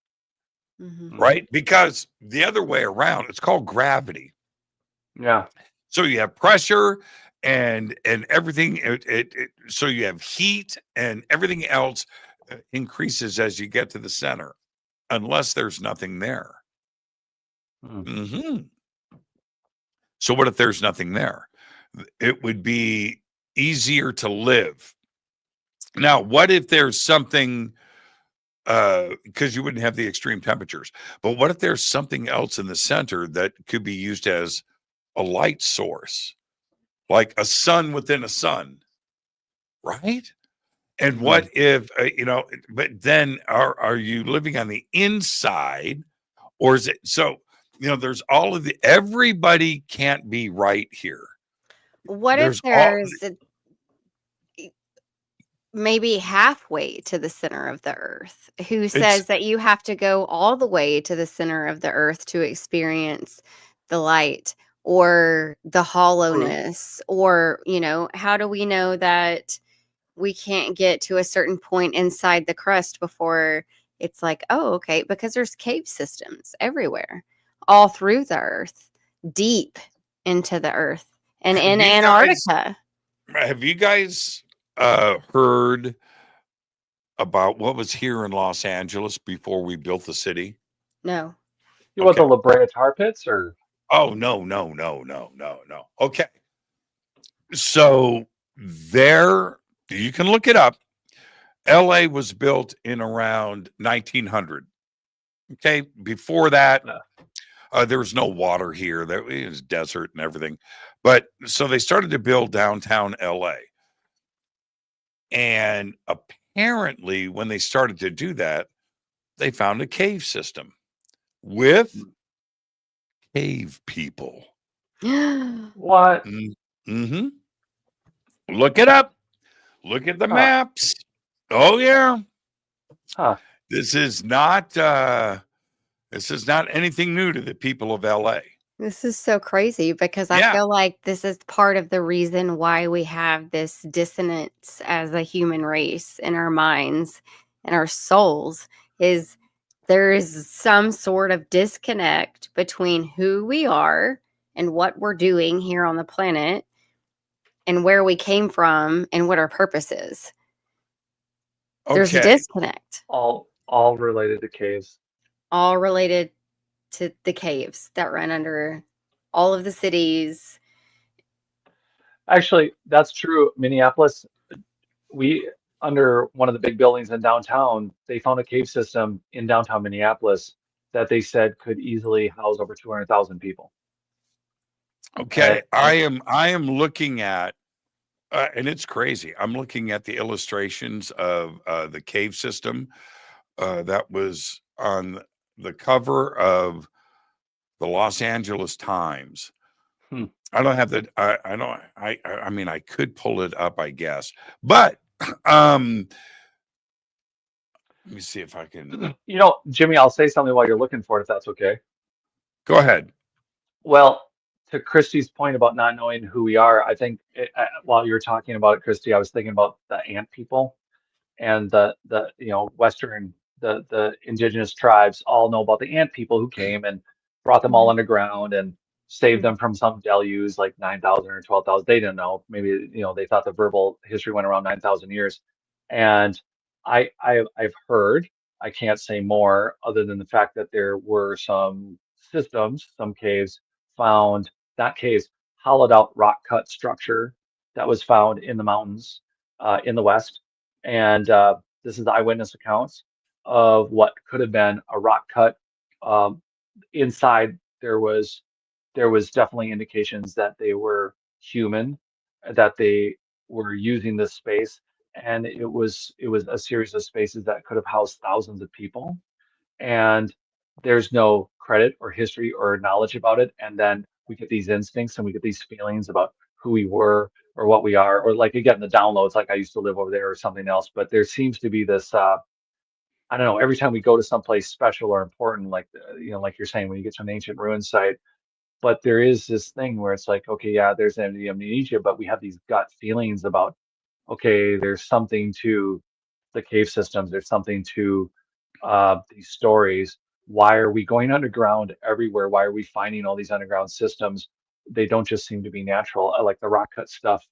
right? Because the other way around, it's called gravity. yeah. So you have pressure and everything. So you have heat, and everything else increases as you get to the center, unless there's nothing there. So what if there's nothing there? It would be easier to live. Now, what if there's something, because you wouldn't have the extreme temperatures, but what if there's something else in the center that could be used as a light source, like a sun within a sun, right? And what if, but then are you living on the inside, or is it, so, there's all of everybody can't be right here. What if there's maybe halfway to the center of the earth? Who says that you have to go all the way to the center of the earth to experience the light? or the hollowness, or, how do we know that we can't get to a certain point inside the crust before it's like, oh, okay, because there's cave systems everywhere, all through the earth, deep into the earth, and in Antarctica. Have you guys heard about what was here in Los Angeles before we built the city? No. You want the La Brea tar pits, or? Oh, no. Okay. So there, you can look it up. LA was built in around 1900. Okay. Before that, there was no water here. There was desert and everything. But so they started to build downtown LA. And apparently, when they started to do that, they found a cave system with cave people. What? Mm-hmm. Look it up. Look at the maps. Oh yeah. Huh. This is not anything new to the people of LA. This is so crazy, because I feel like this is part of the reason why we have this dissonance as a human race in our minds and our souls, is there is some sort of disconnect between who we are and what we're doing here on the planet and where we came from and what our purpose is. Okay. There's a disconnect. All related to caves. All related to the caves that run under all of the cities. Actually, that's true. Minneapolis, under one of the big buildings in downtown, they found a cave system in downtown Minneapolis that they said could easily house over 200,000 people. Okay, I am looking at, and it's crazy. I'm looking at the illustrations of the cave system that was on the cover of the Los Angeles Times. I don't have the. I mean, I could pull it up, I guess, but let me see if I can. Jimmy, I'll say something while you're looking for it, if that's okay. Go ahead. Well, to Kristi's point about not knowing who we are, I think while you were talking about it, Kristi, I was thinking about the ant people and the Western, the indigenous tribes all know about the ant people who came and brought them all underground and saved them from some deluge like 9,000 or 12,000. They didn't know. Maybe, they thought the verbal history went around 9,000 years. And I've heard, I can't say more other than the fact that there were some systems, some caves found, not caves, hollowed out rock cut structure that was found in the mountains in the West. And this is the eyewitness accounts of what could have been a rock cut. Inside there was definitely indications that they were human, that they were using this space, and it was a series of spaces that could have housed thousands of people. And there's no credit or history or knowledge about it. And then we get these instincts and we get these feelings about who we were or what we are, or like again, the downloads, like I used to live over there or something else. But there seems to be this, I don't know, every time we go to someplace special or important, like, like you're saying, when you get to an ancient ruin site, but there is this thing where it's like, okay, yeah, there's the amnesia, but we have these gut feelings about, okay, there's something to the cave systems. There's something to these stories. Why are we going underground everywhere? Why are we finding all these underground systems? They don't just seem to be natural. I like the rock cut stuff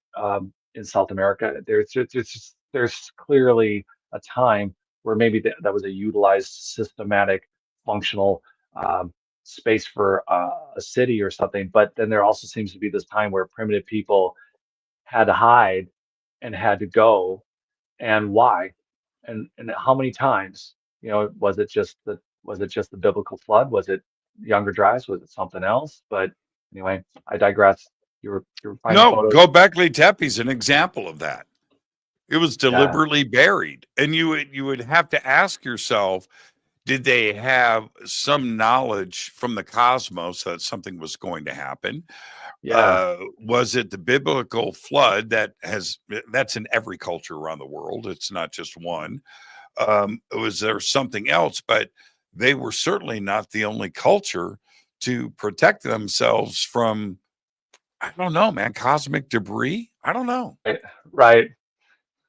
in South America. There's clearly a time where maybe that was a utilized, systematic, functional space for a city or something. But then there also seems to be this time where primitive people had to hide and had to go, and why, and how many times? Was it just the biblical flood? Was it younger drives? Was it something else? But anyway, I digress. You were finding photos. Göbekli Tepe is an example of that. It was deliberately buried, and you would have to ask yourself, did they have some knowledge from the cosmos that something was going to happen? Was it the biblical flood that's in every culture around the world? It's not just one. Was there something else? But they were certainly not the only culture to protect themselves from, I don't know, man, cosmic debris. I don't know. Right.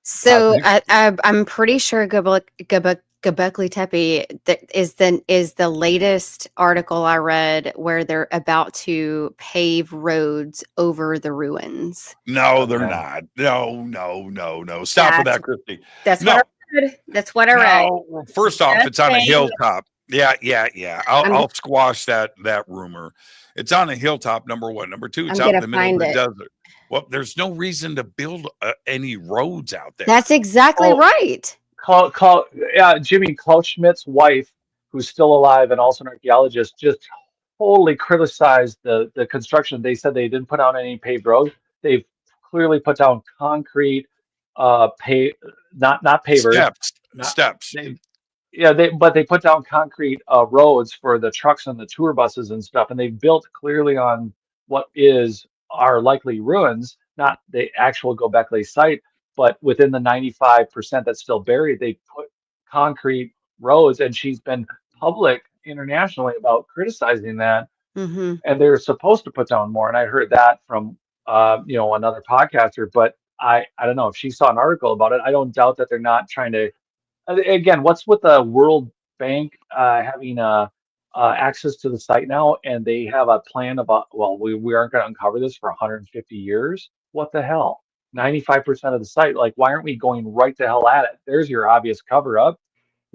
So I'm pretty sure Göbekli Tepe is the latest article I read where they're about to pave roads over the ruins. No, they're not. No. Stop with that, Kristi. That's what I read. That's what I read. No, first off, it's on a hilltop. Yeah. I'll squash that rumor. It's on a hilltop, number one. Number two, it's out in the middle of the desert. Well, there's no reason to build any roads out there. That's exactly right. Jimmy Klaus Schmidt's wife, who's still alive and also an archaeologist, just totally criticized the construction. They said they didn't put down any paved roads. They've clearly put down concrete, not pavers. Steps. But they put down concrete roads for the trucks and the tour buses and stuff, and they built clearly on what are likely ruins, not the actual Göbekli site, but within the 95% that's still buried, they put concrete roads, and she's been public internationally about criticizing that. Mm-hmm. And they're supposed to put down more. And I heard that from another podcaster, but I don't know if she saw an article about it. I don't doubt that they're not trying to. Again, what's with the World Bank having access to the site now, and they have a plan about, we aren't going to uncover this for 150 years. What the hell? 95% of the site. Like, why aren't we going right the hell at it? There's your obvious cover up.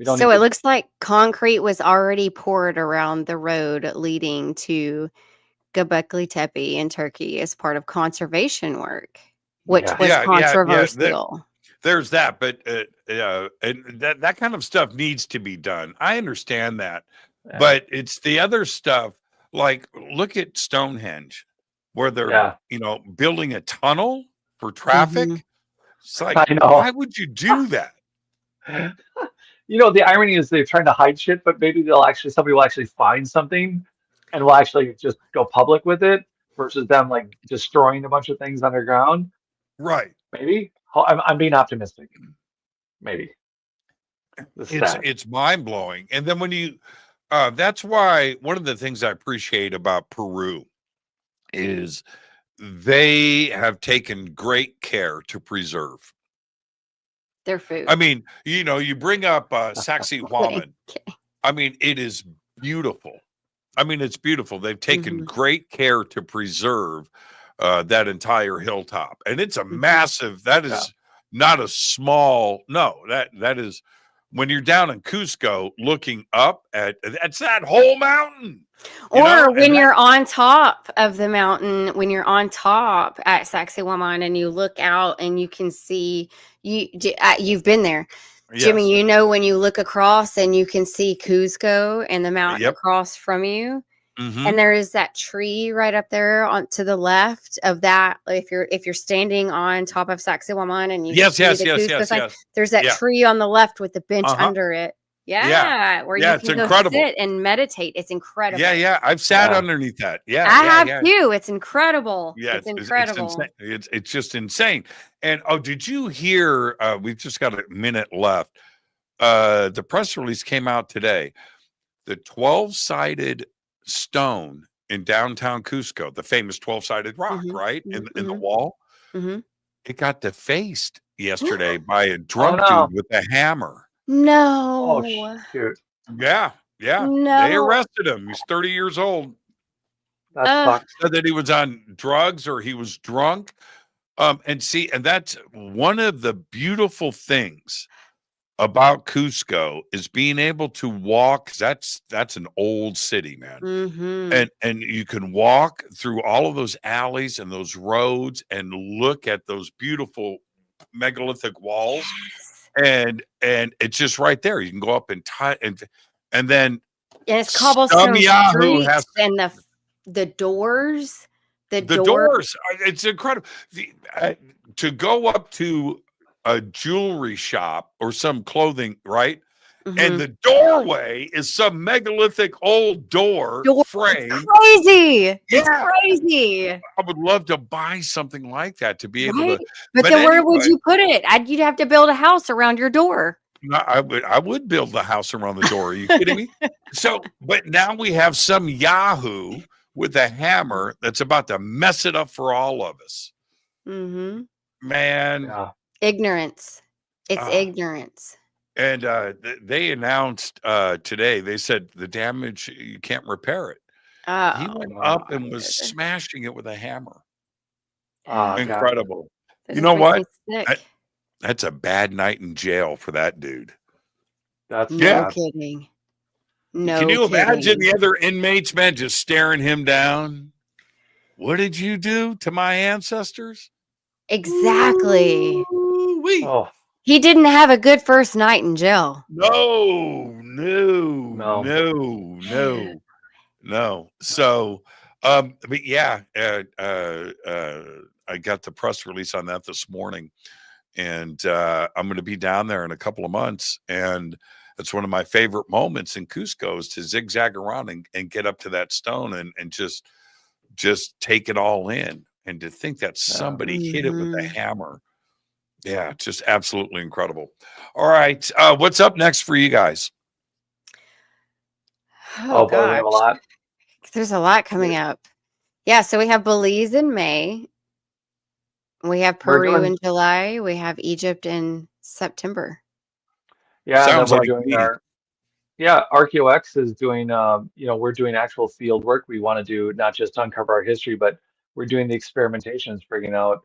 So it looks like concrete was already poured around the road leading to Göbekli Tepe in Turkey as part of conservation work, which was controversial. There's that, but and that kind of stuff needs to be done. I understand that, but it's the other stuff. Like, look at Stonehenge, where they're building a tunnel for traffic. Mm-hmm. It's like, why would you do that? The irony is they're trying to hide shit, but maybe somebody will actually find something and will actually just go public with it versus them like destroying a bunch of things underground. Right. Maybe. I'm being optimistic. Maybe. It's mind blowing. And then when you, that's why one of the things I appreciate about Peru is they have taken great care to preserve their food. I mean, you bring up Sacsayhuaman. I mean, it is beautiful. I mean, it's beautiful. They've taken great care to preserve that entire hilltop, and it's a massive. That is not a small. No, that is when you're down in Cusco looking up at that's that whole mountain. Or when you're on top of the mountain, when you're on top at Sacsayhuaman and you look out and you can see you've been there. Yes. Jimmy, when you look across and you can see Cusco and the mountain across from you. Mm-hmm. And there is that tree right up there to the left of that. If you're standing on top of Sacsayhuaman and you yes. There's that tree on the left with the bench under it. Where you can go sit and meditate. It's incredible. I've sat underneath that. I have too. It's incredible. It's incredible. It's just insane. And did you hear? We've just got a minute left. The press release came out today. The 12-sided stone in downtown Cusco, the famous 12-sided rock, right in the wall. Mm-hmm. It got defaced yesterday by a drunk dude with a hammer. No. Oh, shoot. Yeah. No. They arrested him. He's 30 years old. That sucks. Said that he was on drugs or he was drunk. And that's one of the beautiful things about Cusco is being able to walk. That's an old city, man. Mm-hmm. And you can walk through all of those alleys and those roads and look at those beautiful megalithic walls. And it's just right there. You can go up and then it's cobblestone streets and the doors. The doors. It's incredible. To go up to a jewelry shop or some clothing, right? Mm-hmm. And the doorway is some megalithic old door frame. It's crazy. It's crazy. I would love to buy something like that to be able to. But then where would you put it? You'd have to build a house around your door. No, I would build the house around the door. Are you kidding me? So, but now we have some Yahoo with a hammer that's about to mess it up for all of us. Mm-hmm. Man. Yeah. Ignorance. It's ignorance. And they announced today, they said the damage, you can't repair it. He went up and was smashing it with a hammer. Incredible. You know what? That's a bad night in jail for that dude. That's no kidding. No. Can you imagine the other inmates, man, just staring him down? What did you do to my ancestors? Exactly. Oh. He didn't have a good first night in jail. No. So, but yeah, I got the press release on that this morning, and I'm going to be down there in a couple of months, and it's one of my favorite moments in Cusco is to zigzag around and get up to that stone and just take it all in, and to think that somebody hit it with a hammer. Yeah, just absolutely incredible. All right, what's up next for you guys? Oh boy, we have a lot. There's a lot coming up. Yeah, so we have Belize in May. We have Peru in July. We have Egypt in September. Yeah, sounds and like then we're doing RKEO X is doing we're doing actual field work. We want to do not just uncover our history, but we're doing the experimentations, figuring out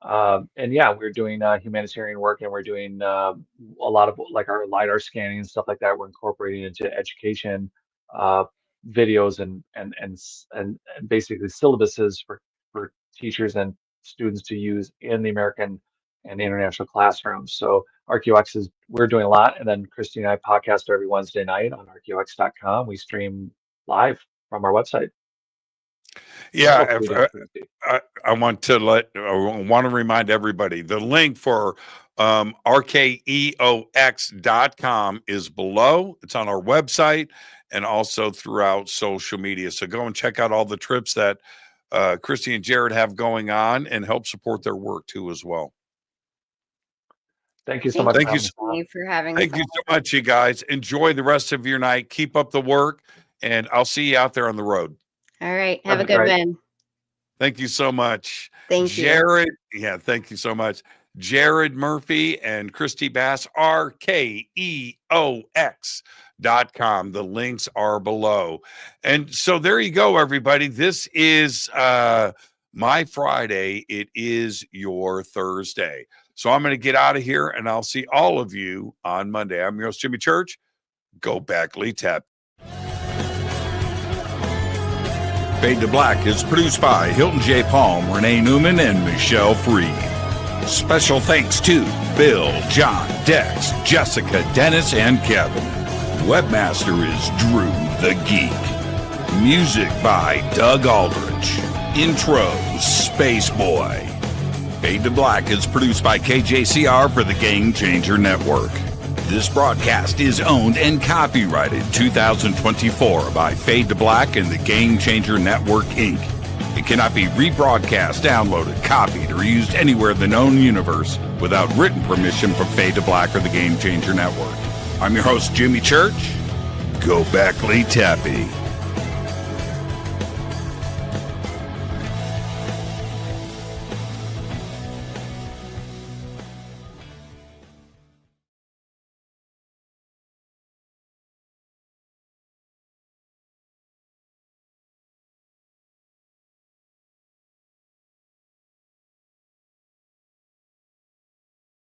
we're doing humanitarian work, and we're doing a lot of like our LiDAR scanning and stuff like that. We're incorporating into education videos and basically syllabuses for teachers and students to use in the American and international classrooms. So RKEO X we're doing a lot, and then Kristi and I podcast every Wednesday night on RKEOX.com. We stream live from our website. Yeah, I want to remind everybody the link for RKEOX.com is below. It's on our website and also throughout social media. So go and check out all the trips that Kristi and Jared have going on, and help support their work too as well. Thank you so much. Thank you for having us. Thank you so much, you guys. Enjoy the rest of your night. Keep up the work, and I'll see you out there on the road. All right. Have a good one. Thank you so much. Thank you. Jared. Yeah, thank you so much. Jared Murphy and Kristi Bass, RKEOX.com. The links are below. And so there you go, everybody. This is my Friday. It is your Thursday. So I'm going to get out of here, and I'll see all of you on Monday. I'm your host, Jimmy Church. Go back, Lee Tap. Fade to Black is produced by Hilton J. Palm, Renee Newman, and Michelle Freed. Special thanks to Bill, John, Dex, Jessica, Dennis, and Kevin. Webmaster is Drew the Geek. Music by Doug Aldrich. Intro, Space Boy. Fade to Black is produced by KJCR for the Game Changer Network. This broadcast is owned and copyrighted 2024 by Fade to Black and the Game Changer Network, Inc. It cannot be rebroadcast, downloaded, copied, or used anywhere in the known universe without written permission from Fade to Black or the Game Changer Network. I'm your host, Jimmy Church. Go back, Lee Tappy.